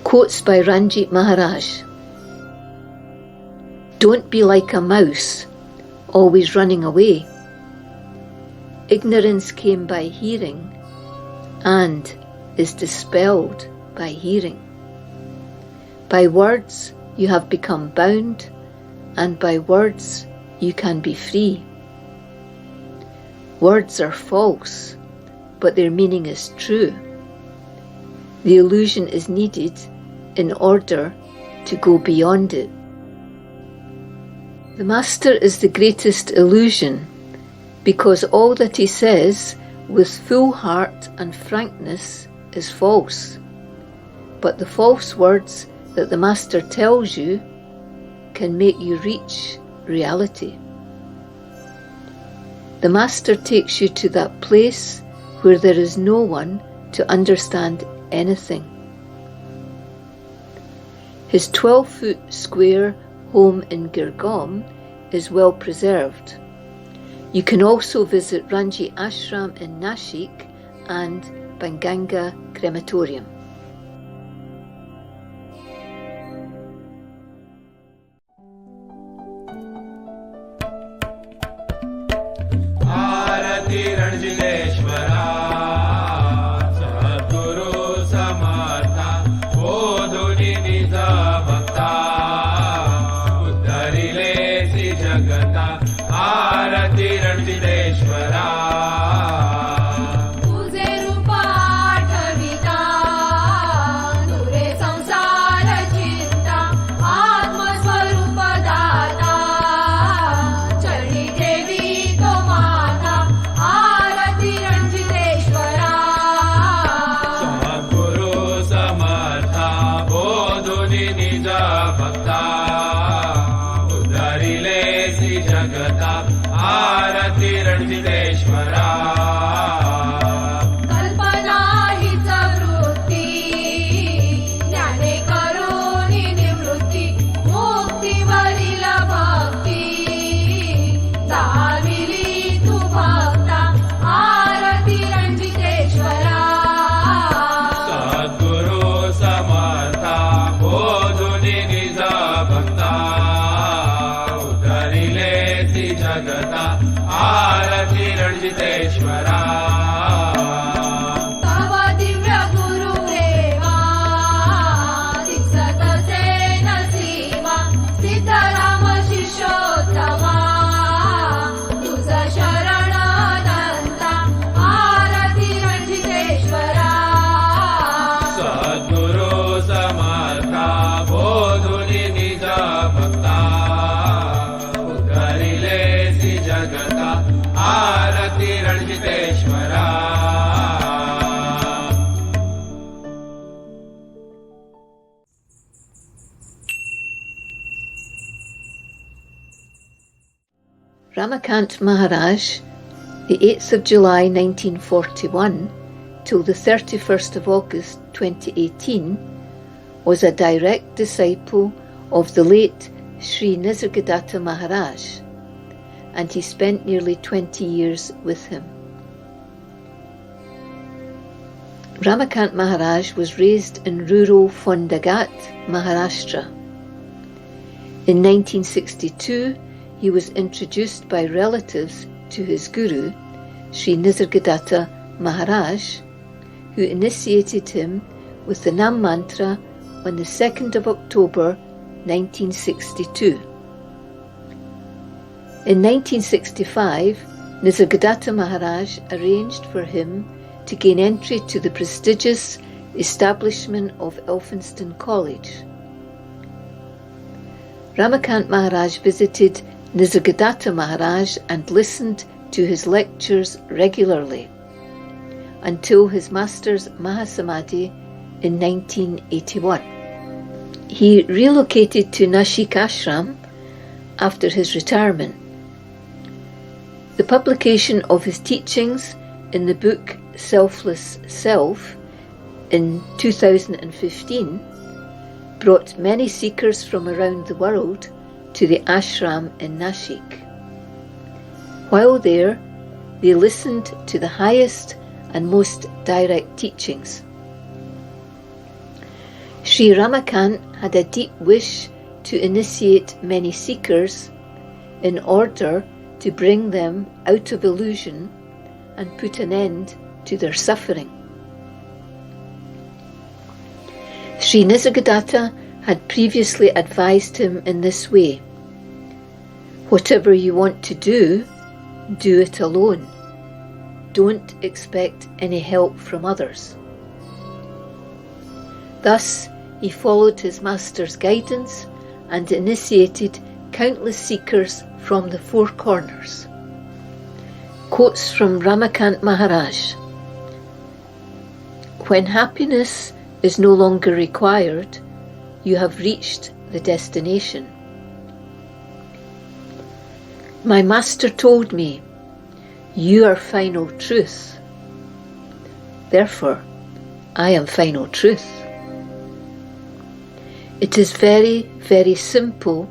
Quotes by Ranjit Maharaj. Don't be like a mouse, always running away. Ignorance came by hearing and is dispelled by hearing. By words you have become bound, and by words you can be free. Words are false, but their meaning is true. The illusion is needed in order to go beyond it. The Master is the greatest illusion, because all that he says with full heart and frankness is false. But the false words that the Master tells you can make you reach reality. The Master takes you to that place where there is no one to understand anything. His 12-foot square home in Girgaon is well preserved. You can also visit Ranji Ashram in Nashik and Banganga Crematorium. आरती रणजितेश्वरा सद्गुरु समर्था बोधुनि निज भक्ता उद्धरिले सी जगता आरती रणजितेश्वरा तुझे रूप आठविता दुरे संसार चिंता आत्मस्वरूप दाता चरणी देवी तो माता आरती रणजितेश्वरा सद्गुरु समर्था बोधुनि निज भक्ता उद्धरिले सी जगता आरती रणजितेश्वरा कल्पना हीच वृत्ती ज्ञाने करुणी निवृत्ती मुक्तीवरील भक्ती दाविली तू भक्ता आरती रणजितेश्वरा सद्गुरु समर्था बोधुनि निज भक्ता उद्धरिले सी जगता आरती रणजितेश्वरा तव दिव्य गुरु प्रेमा दिसत से नसीमा सिद्धराम शिष्योत्तमा तुझ शरण दंता आरती रणजितेश्वरा सद्गुरु समर्था बोधुनि निज भक्ता उद्धरिले सी जगता आरती रणजितेश्वरा Ramakant Maharaj, the 8th of July 1941 till the 31st of August 2018, was a direct disciple of the late Sri Nisargadatta Maharaj, and he spent nearly 20 years with him. Ramakant Maharaj was raised in rural Fondagat, Maharashtra. In 1962, he was introduced by relatives to his guru, Sri Nisargadatta Maharaj, who initiated him with the Nam mantra on the 2nd of October 1962. In 1965, Nisargadatta Maharaj arranged for him to gain entry to the prestigious establishment of Elphinstone College. Ramakant Maharaj visited Nisargadatta Maharaj and listened to his lectures regularly until his master's Mahasamadhi in 1981. He relocated to Nashik Ashram after his retirement. The publication of his teachings in the book Selfless Self in 2015 brought many seekers from around the world to the ashram in Nashik. While there, they listened to the highest and most direct teachings. Sri Ramakant had a deep wish to initiate many seekers in order to bring them out of illusion and put an end to their suffering. Sri Nisargadatta had previously advised him in this way: whatever you want to do it alone. Don't expect any help from others. Thus, he followed his master's guidance and initiated countless seekers from the four corners. Quotes from Ramakant Maharaj: when happiness is no longer required, you have reached the destination. My master told me, you are final truth. Therefore, I am final truth. It is very, very simple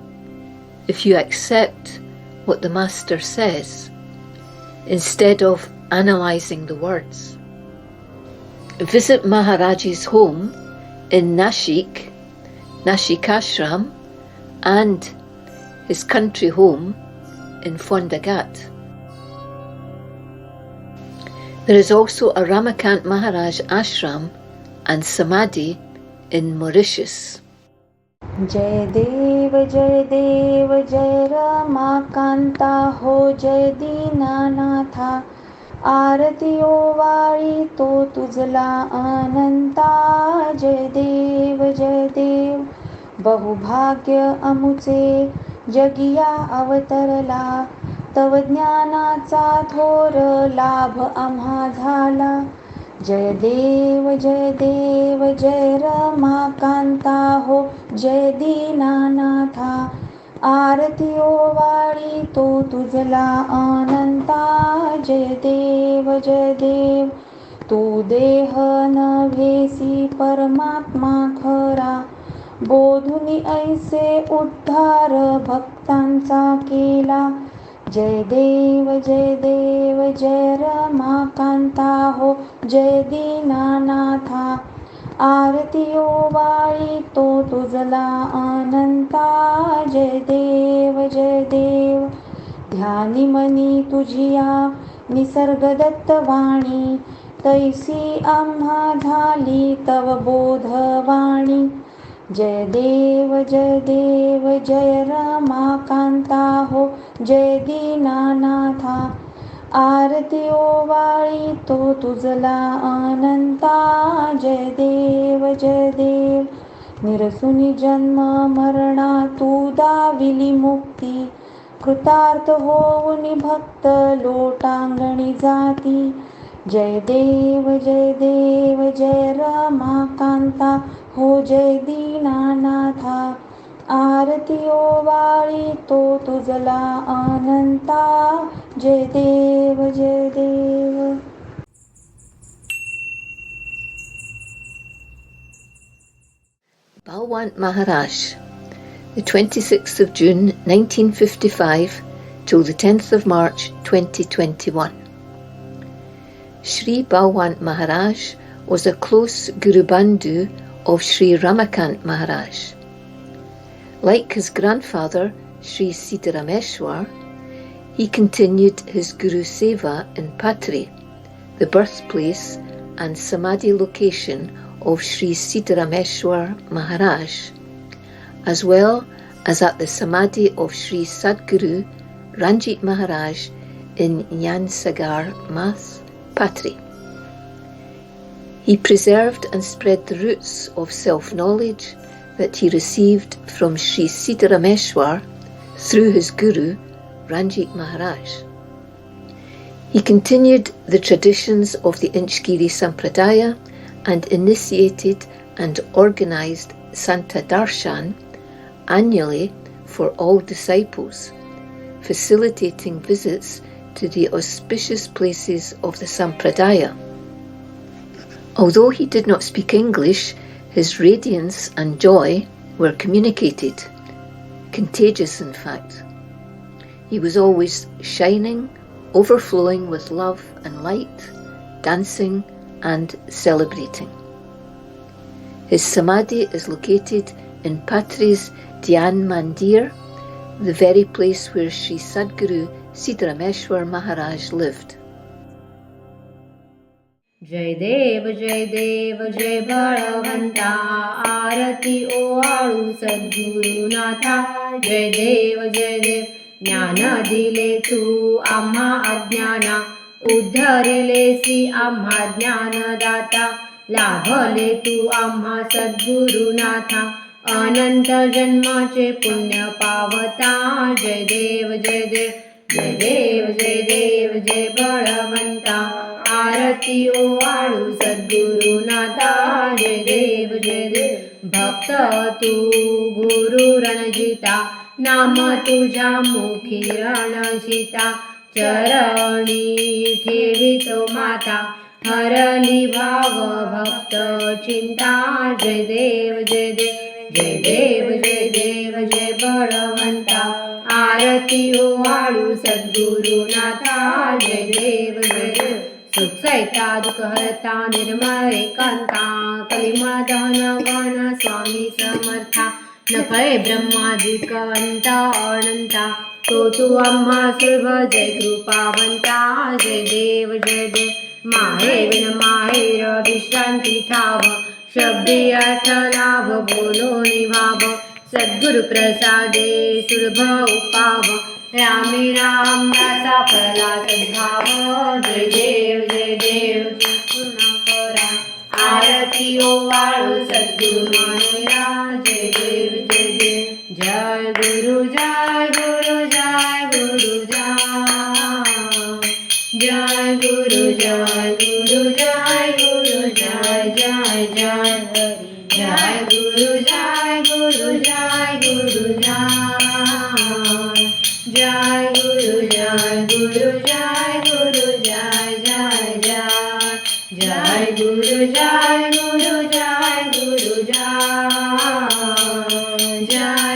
if you accept what the master says, instead of analysing the words. Visit Maharaj's home in Nashik, Nashik Ashram, and his country home in Fondagat. There is also a Ramakant Maharaj ashram and samadhi in Mauritius. जय देव जय रमाकांता हो जय दीनानाथा आरती ओवाळी तो तुझला अनंता जय देव बहुभाग्य अमुचे जगिया अवतरला तव ज्ञानाचा थोर लाभ आम्हा झाला जय देव जय रमाकांता हो जय दीनानाथा आरती ओवाळी तो तुझला अनंता जय देव तू देह नव्हेसी परमात्मा खरा बोधुनी ऐसे उद्धार भक्तांचा केला जय देव जय रमाकांता हो जय दीनानाथा आरती ओवाळी तो तुझला अनंता जय देव ध्यानी मनी तुझिया निसर्गदत्त वाणी तैसी आम्हा झाली तव बोधवाणी जय देव जय रमाकांता हो जय दीनानाथा आरती ओवाळी तो तुझला अनंता जय देव निरसुनी जन्म मरणा तू दाविली मुक्ती कृतार्थ होऊनी भक्त लोटांगणी जाती जय देव जय रमाकांता हो जय दीनानाथा आरती ओवाळी तो तुझला अनंता जय देव Balwant Maharaj, the 26th of June 1955 till the 10th of March 2021. Sri Balwant Maharaj was a close Guru Bandhu of Sri Ramakant Maharaj. Like his grandfather, Sri Siddharameshwar, he continued his Guru Seva in Patri, the birthplace and Samadhi location of Sri Siddharameshwar Maharaj, as well as at the Samadhi of Sri Sadguru Ranjit Maharaj in Nyansagar Mas, Patri. He preserved and spread the roots of self-knowledge that he received from Sri Siddharameshwar through his Guru, Ranjit Maharaj. He continued the traditions of the Inchegiri Sampradaya and initiated and organised Santa Darshan annually for all disciples, facilitating visits to the auspicious places of the Sampradaya. Although he did not speak English, his radiance and joy were communicated, contagious in fact. He was always shining, overflowing with love and light, dancing and celebrating. His Samadhi is located in Patri's Dhyan Mandir, the very place where Sri Sadguru Siddharameshwar Maharaj lived. जय देव जय बळवंता आरती ओवाळू सद्गुरुनाथा जय देव ज्ञान दिले तू आम्हा अज्ञाना उद्धरिलेसी आम्हा ज्ञानदाता लाभले तू आम्हा सद्गुरुनाथा अनंत जन्माचे पुण्य पावता जय देव जय बळवंता आरती ओवाळू सद्गुरुनाथा जय देव भक्त तू गुरु रणजिता नाम तुझ्या मुखी रणजिता चरणी ठेवितो माता हरली भाव भक्त चिंता जय देव जय बळवंता आरती ओवाळू सद्गुरुनाथा जय देव सुख सैता दुःख हरता निर्मळ एकांता कलिमदन गण स्वामी समर्था न कळे ब्रह्मादिक अंत अनंता तो आम्हा सर्व जय कृपावंता जय देव माहे विन माहेर विश्रांती ठाव शब्दे अर्थ लाभ बोलो निभाव सद्गुरु प्रसादे सुलभ उपाव रामी राम दासा फला सद्भाव जय देव पुन्हा करा आरती ओवाळू सद्गुरु महाराज जय देव जय गुरु जय गुरु जय गुरु जय गुरु जय गुरु जय गुरु जय जय गुरु जय गुरु जय गुरु जय गुरु जय गुरु जय गुरु जय जय गुरु जय गुरु जय गुरु जय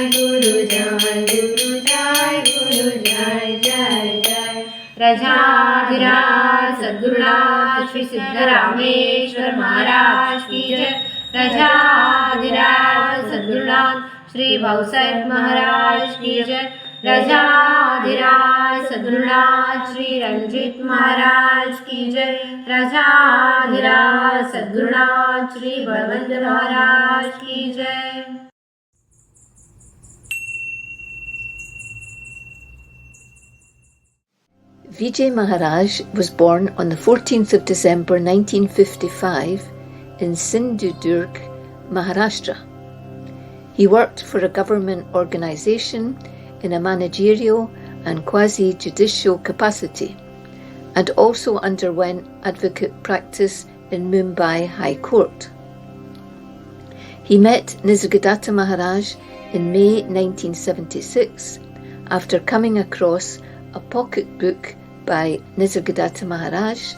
गुरु जय गुरु जय गुरु जय रजाधिराज सद्गुरुनाथ श्री सिद्धरामेश्वर महाराज की जय रजाधिराज सद्गुरुनाथ श्री भाऊसाहेब महाराज की जय रजाधिराज सद्गुरुनाथ श्री रंजित महाराज की जय रजाधिराज सद्गुरुनाथ श्री बलवंत महाराज की जय। Vijay Maharaj was born on the 14th of December 1955 in Sindhudurg, Maharashtra. He worked for a government organisation in a managerial and quasi-judicial capacity and also underwent advocate practice in Mumbai High Court. He met Nisargadatta Maharaj in May 1976 after coming across a pocket book by Nisargadatta Maharaj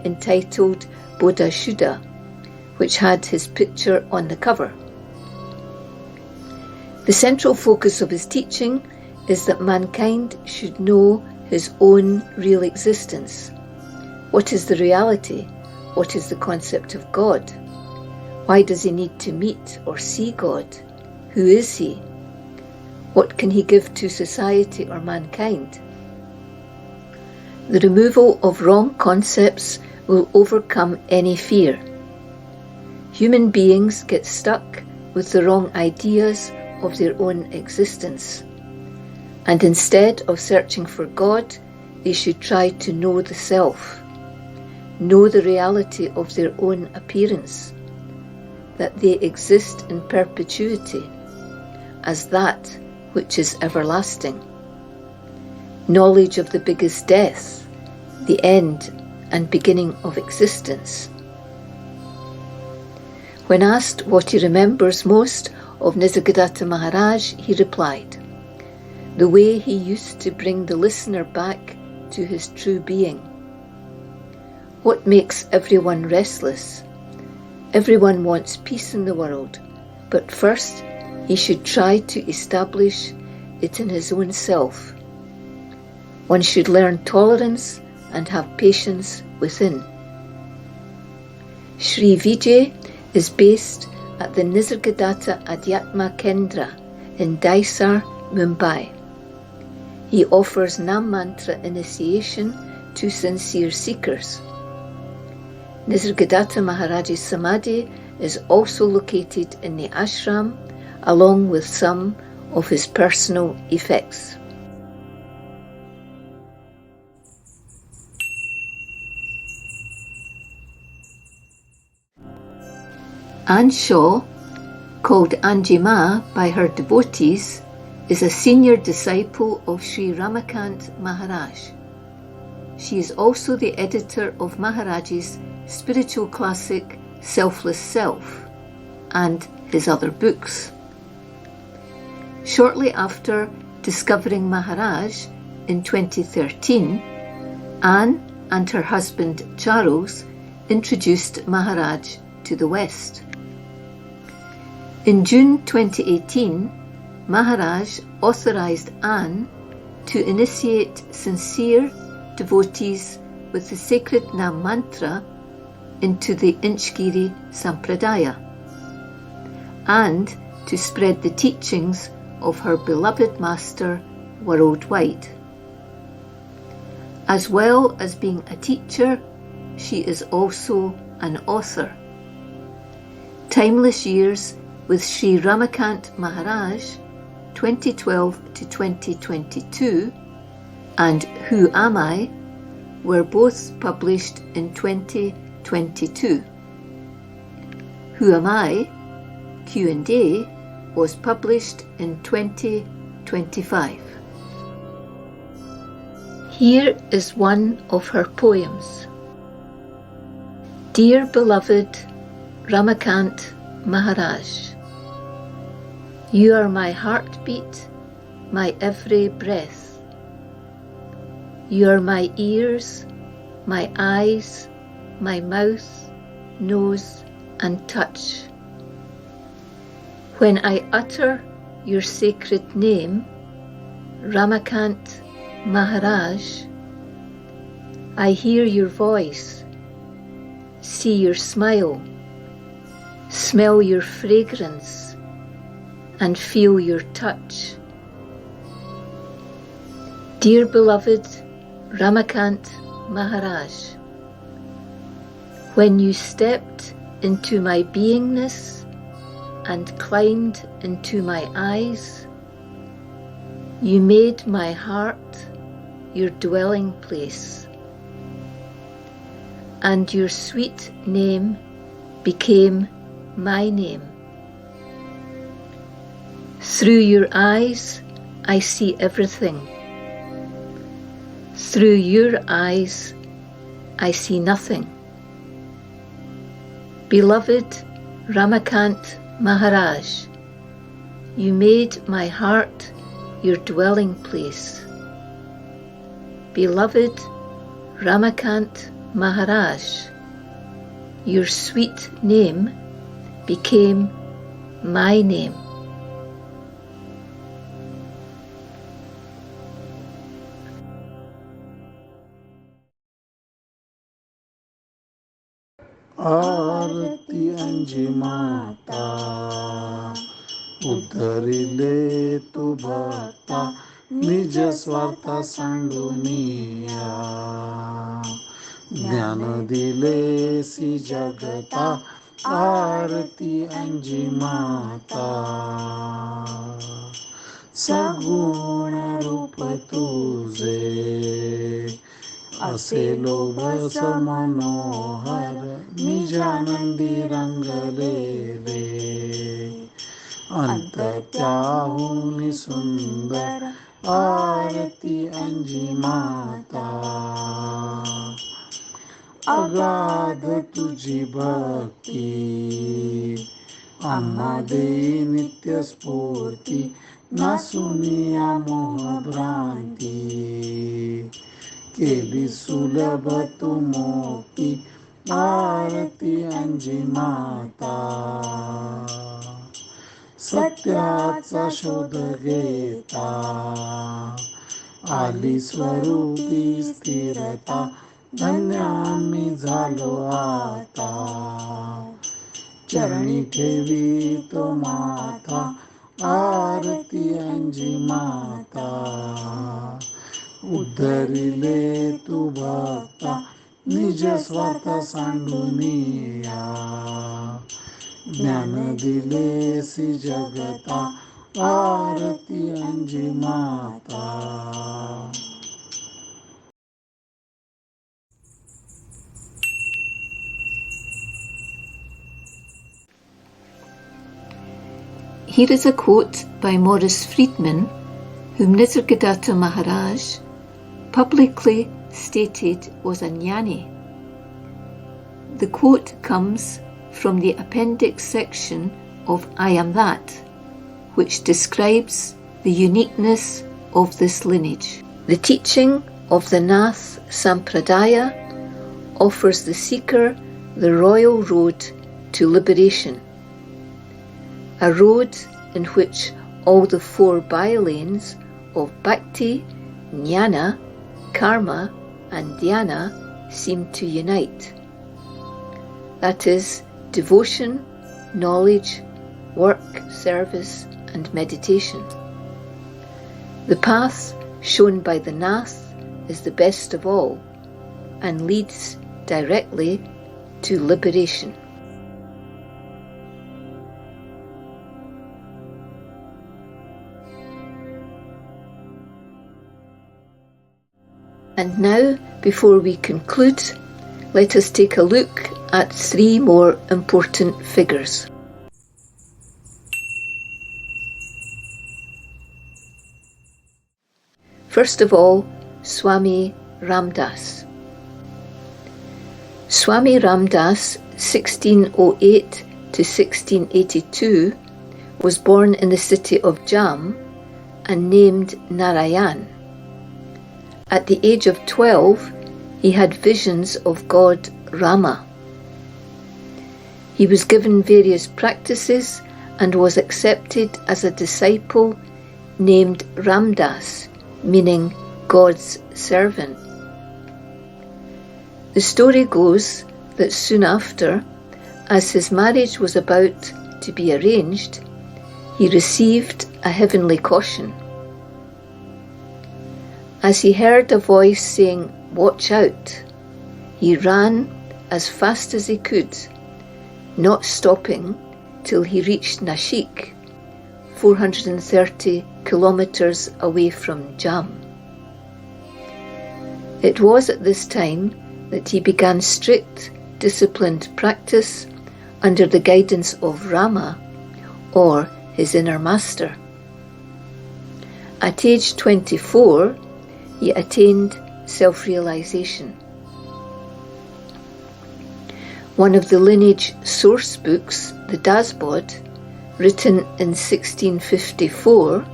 entitled Bodha Shuddha, which had his picture on the cover. The central focus of his teaching is that mankind should know his own real existence. What is the reality? What is the concept of God? Why does he need to meet or see God? Who is he? What can he give to society or mankind? The removal of wrong concepts will overcome any fear. Human beings get stuck with the wrong ideas of their own existence, and instead of searching for God, they should try to know the self, know the reality of their own appearance, that they exist in perpetuity as that which is everlasting. Knowledge of the biggest death, the end and beginning of existence. When asked what he remembers most of Nisargadatta Maharaj, he replied, the way he used to bring the listener back to his true being. What makes everyone restless? Everyone wants peace in the world, but first he should try to establish it in his own self. One should learn tolerance and have patience within. Shri Vijay is based at the Nisargadatta Adhyatma Kendra in Daisar, Mumbai. He offers Nam Mantra initiation to sincere seekers. Nisargadatta Maharaj's Samadhi is also located in the ashram, along with some of his personal effects. Anne Shaw, called Anjima by her devotees, is a senior disciple of Sri Ramakant Maharaj. She is also the editor of Maharaj's spiritual classic Selfless Self and his other books. Shortly after discovering Maharaj in 2013, Anne and her husband Charles introduced Maharaj to the West. In June 2018, Maharaj authorized Anne to initiate sincere devotees with the sacred Nam Mantra into the Inchegiri Sampradaya, and to spread the teachings of her beloved master worldwide. As well as being a teacher, she is also an author. Timeless Years with Sri Ramakant Maharaj, 2012 to 2022, and Who Am I were both published in 2022. Who Am I? Q&A was published in 2025. Here is one of her poems. Dear beloved Ramakant Maharaj, you are my heartbeat, my every breath. You are my ears, my eyes, my mouth, nose, and touch. When I utter your sacred name, Ramakant Maharaj, I hear your voice, see your smile, smell your fragrance, and feel your touch. Dear beloved Ramakant Maharaj, when you stepped into my beingness and climbed into my eyes, you made my heart your dwelling place, and your sweet name became my name. Through your eyes, I see everything. Through your eyes, I see nothing. Beloved Ramakant Maharaj, you made my heart your dwelling place. Beloved Ramakant Maharaj, your sweet name became my name. आरती अंज माता उद्धरिले तू भक्ता निज स्वार्थ सांडुनिया ज्ञान दिलेसी जगता आरती अंजी माता सगुण रूप तुझे असे लोभस मनोहर निजानंदी रंगलेले अंत त्याहुनी सुंदर आरती अंजी माता अगाध तुझी भक्ती आम्हा देई नित्य स्फूर्ती नासुनिया मोह भ्रांती केली सुलभ तू मोक्ती आरती अंजी माता सत्याचा शोध घेता आली स्वरूपी स्थिरता धन्य आम्ही झालो आता चरणी ठेवी तो माता आरती अंजी माता उद्धरिले तू भक्ता निज स्वार्थ सांडुनिया ज्ञान दिलेसी जगता आरती अंजी माता Here is a quote by Maurice Friedman, whom Nisargadatta Maharaj publicly stated was a jnani. The quote comes from the appendix section of I Am That, which describes the uniqueness of this lineage. The teaching of the Navnath Sampradaya offers the seeker the royal road to liberation, a road in which all the four bylanes of bhakti, jnana, karma and dhyana seem to unite. That is, devotion, knowledge, work, service and meditation. The path shown by the Nath is the best of all and leads directly to liberation. And now, before we conclude, let us take a look at 3 more important figures. First of all, Swami Ramdas. Swami Ramdas, 1608 to 1682, was born in the city of Jam and named Narayan. At the age of 12, he had visions of God Rama. He was given various practices and was accepted as a disciple named Ramdas, meaning God's servant. The story goes that soon after, as his marriage was about to be arranged, he received a heavenly caution. As he heard a voice saying, "Watch out," he ran as fast as he could, not stopping till he reached Nashik, 430 kilometers away from Jam. It was at this time that he began strict, disciplined practice under the guidance of Rama, or his inner master. At age 24, he attained self-realization. One of the lineage source books, the Dasbod, written in 1654,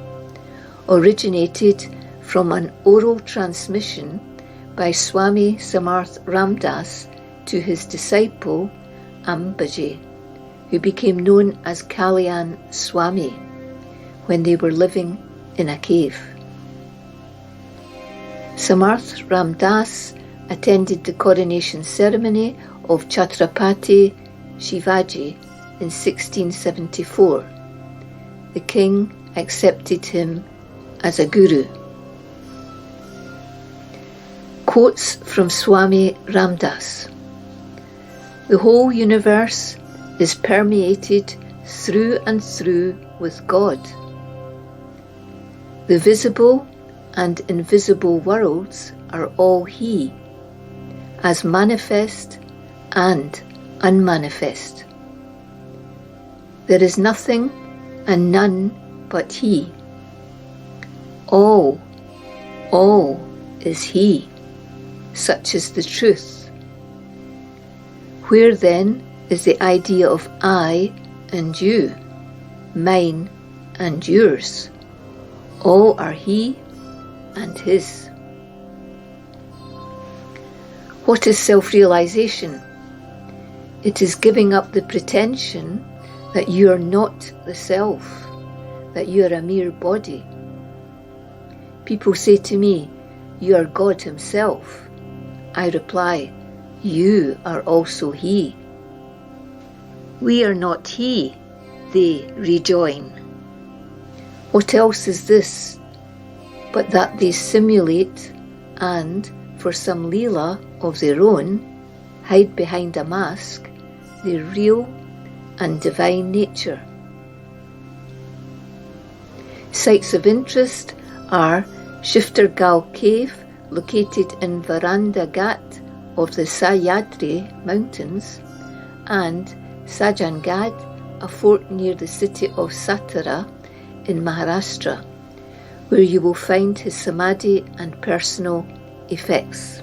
originated from an oral transmission by Swami Samarth Ramdas to his disciple Ambaji, who became known as Kalyan Swami when they were living in a cave. Samarth Ramdas attended the coronation ceremony of Chhatrapati Shivaji in 1674, the king accepted him as a guru. Quotes from Swami Ramdas. The whole universe is permeated through and through with God. The visible and invisible worlds are all He, as manifest and unmanifest. There is nothing and none but He. All is He. Such is the truth. Where then is the idea of I and you, mine and yours? All are He and His. What is self-realization? It is giving up the pretension that you are not the self, that you are a mere body. People say to me, "You are God Himself." I reply, "You are also He." "We are not He," they rejoin. What else is this but that they simulate and, for some leela of their own, hide behind a mask their real and divine nature? Sites of interest are Shiftergal Cave, located in Varanda Ghat of the Sahyadri Mountains, and Sajangad, a fort near the city of Satara in Maharashtra, where you will find his samadhi and personal effects.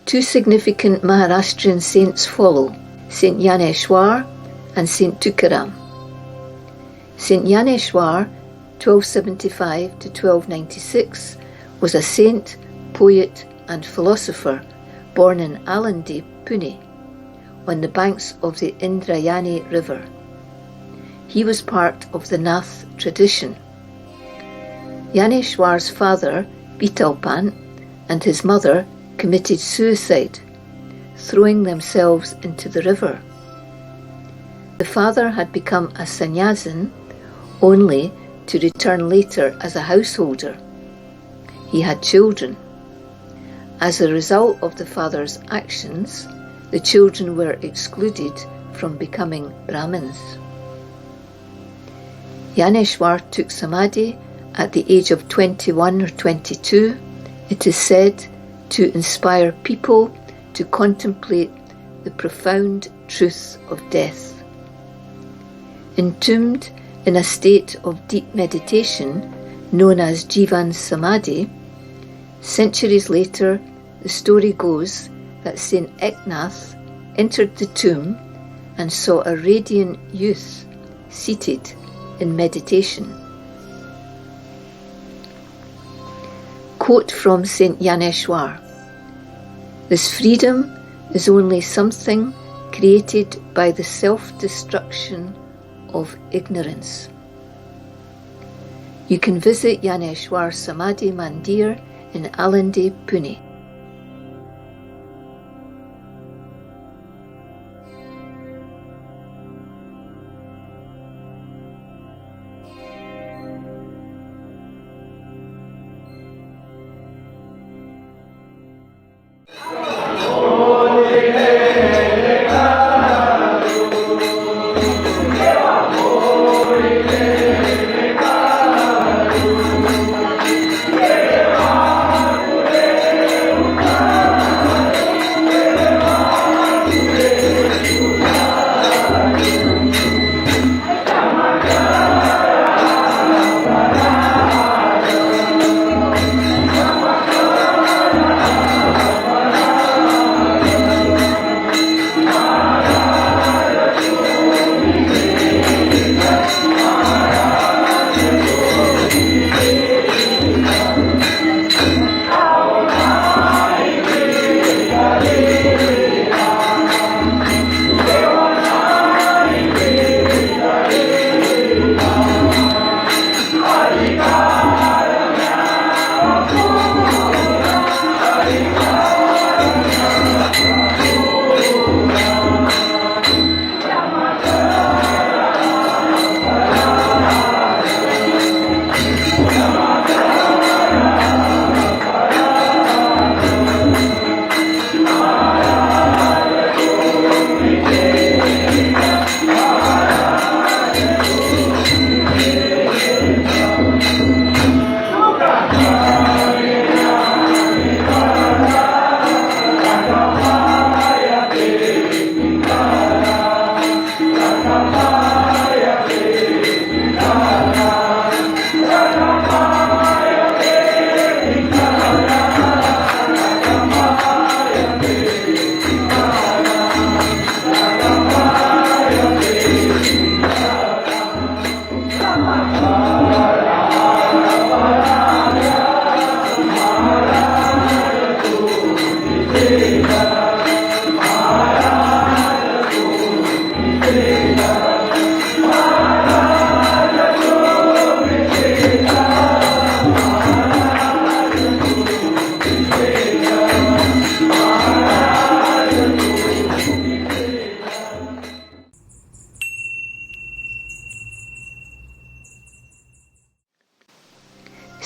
Two significant Maharashtrian saints follow, Saint Yaneshwar and Saint Tukaram. Saint Yaneshwar, 1275 to 1296, was a saint, poet and philosopher born in Alandi, Pune, on the banks of the Indrayani river. He was part of the Nath tradition. Yaneshwar's father, Bitalpan, and his mother committed suicide, throwing themselves into the river. The father had become a sannyasin only to return later as a householder. He had children. As a result of the father's actions, the children were excluded from becoming Brahmins. Gyaneshwar took Samadhi at the age of 21 or 22, it is said, to inspire people to contemplate the profound truth of death. Entombed in a state of deep meditation known as Jivan Samadhi, centuries later the story goes that Saint Eknath entered the tomb and saw a radiant youth seated in meditation. Quote from Saint Gyaneshwar: "This freedom is only something created by the self-destruction of ignorance." You can visit Gyaneshwar Samadhi Mandir in Alandi, Pune.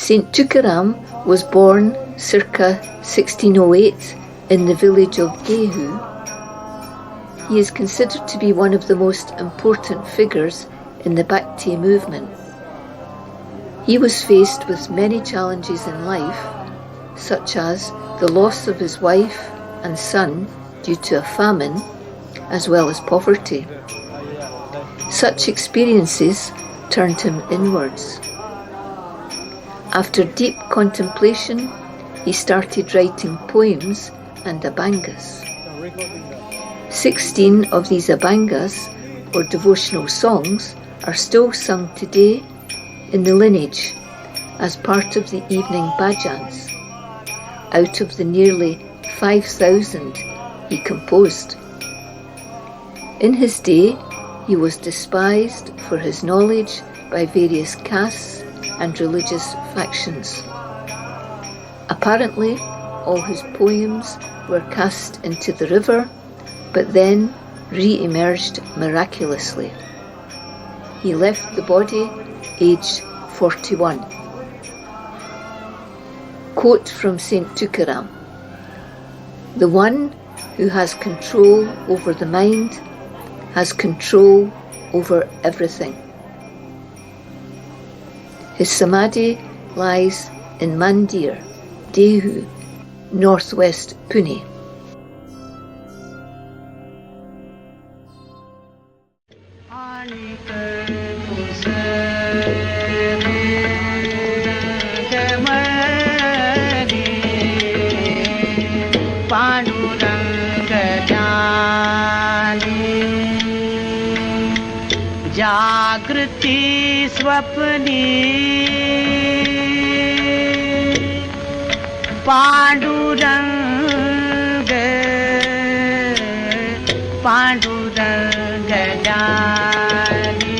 Saint Tukaram was born circa 1608 in the village of Gehu. He is considered to be one of the most important figures in the Bhakti movement. He was faced with many challenges in life, such as the loss of his wife and son due to a famine, as well as poverty. Such experiences turned him inwards. After deep contemplation, he started writing poems and abhangas. 16 of these abhangas, or devotional songs, are still sung today in the lineage as part of the evening bhajans, out of the nearly 5,000 he composed. In his day, he was despised for his knowledge by various castes and religious factions. Apparently, all his poems were cast into the river, but then re-emerged miraculously. He left the body aged 41. Quote from Saint Tukaram: "The one who has control over the mind has control over everything." His samadhi lies in Mandir, Dehu, northwest Pune. जागृति स्वप्नी पांडुरंग पांडुरंग जानी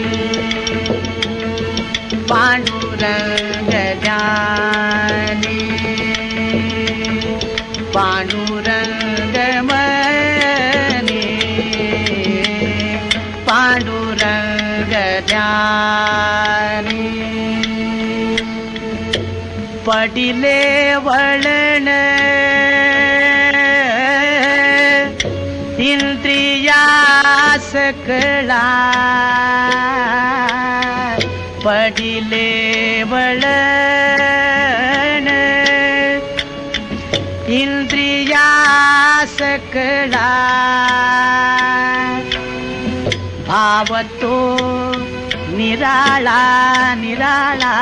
पांडुरंग जानी Pandurang money Pandurang जानी पडिले वळण इंद्रिया सकला पडिले वळण इंद्रिया सकला भाव तो निराळा निराळा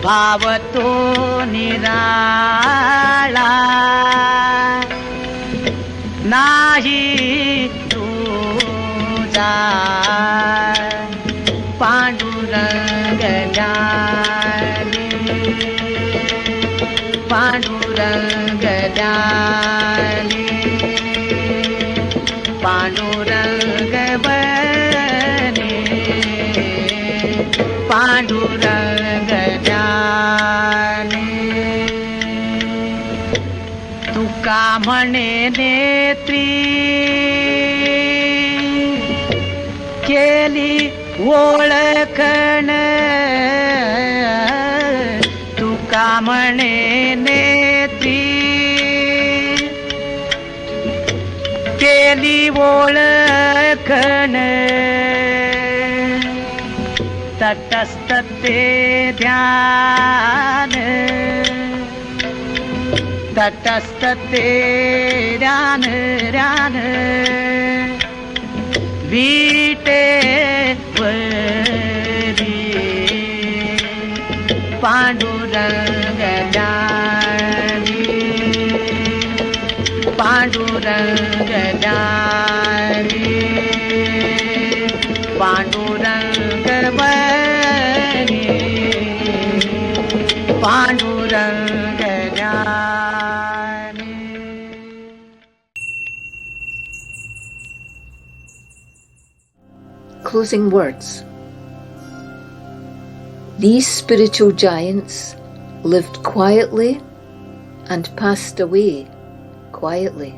भाव तो निराळा नाही तुझा पांडुरंग जानी पांडुरंग जानी पांडुरंग बने पांडुरंग जाने तुका म्हणे नेत्री केली ओळखण तुका म्हणे नेत्री केली ओळखण तटस्थ ते ध्यान तटस्थ ते ध्यान ध्यान वीटे वरी पांडुरंग जानी पांडुरंग जानी पांडुरंग बनी पांडुरंग जानी. Closing words. These spiritual giants lived quietly and passed away quietly.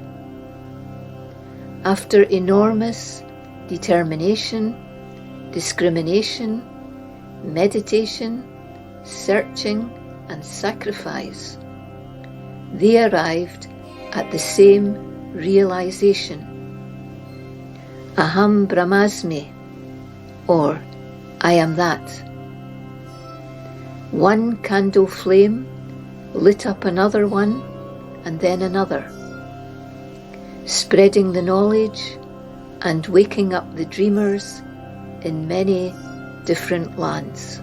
After enormous determination, discrimination, meditation, searching and sacrifice, they arrived at the same realization. Aham Brahmasmi, or I am that. One candle flame lit up another one and then another, spreading the knowledge and waking up the dreamers in many different lands.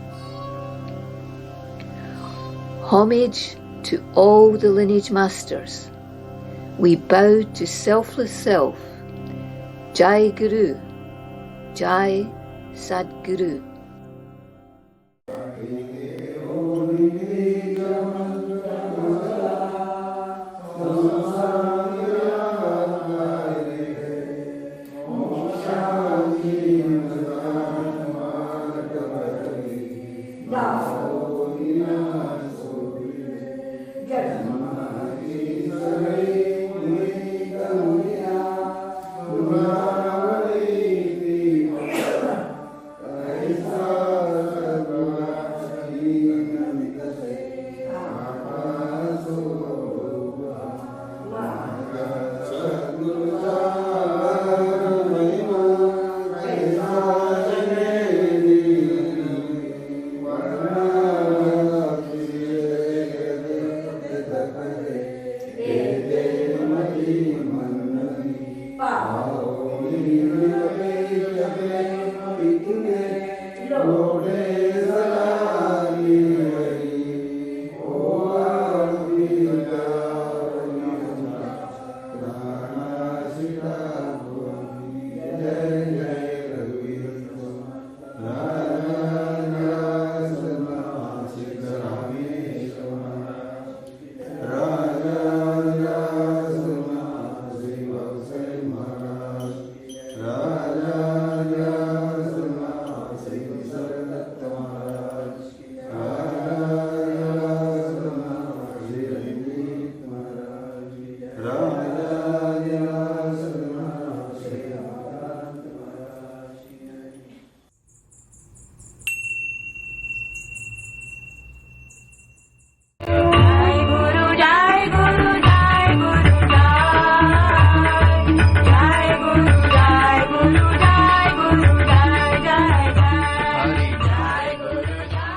Homage to all the lineage masters. We bow to selfless self. Jai Guru, Jai Sadguru.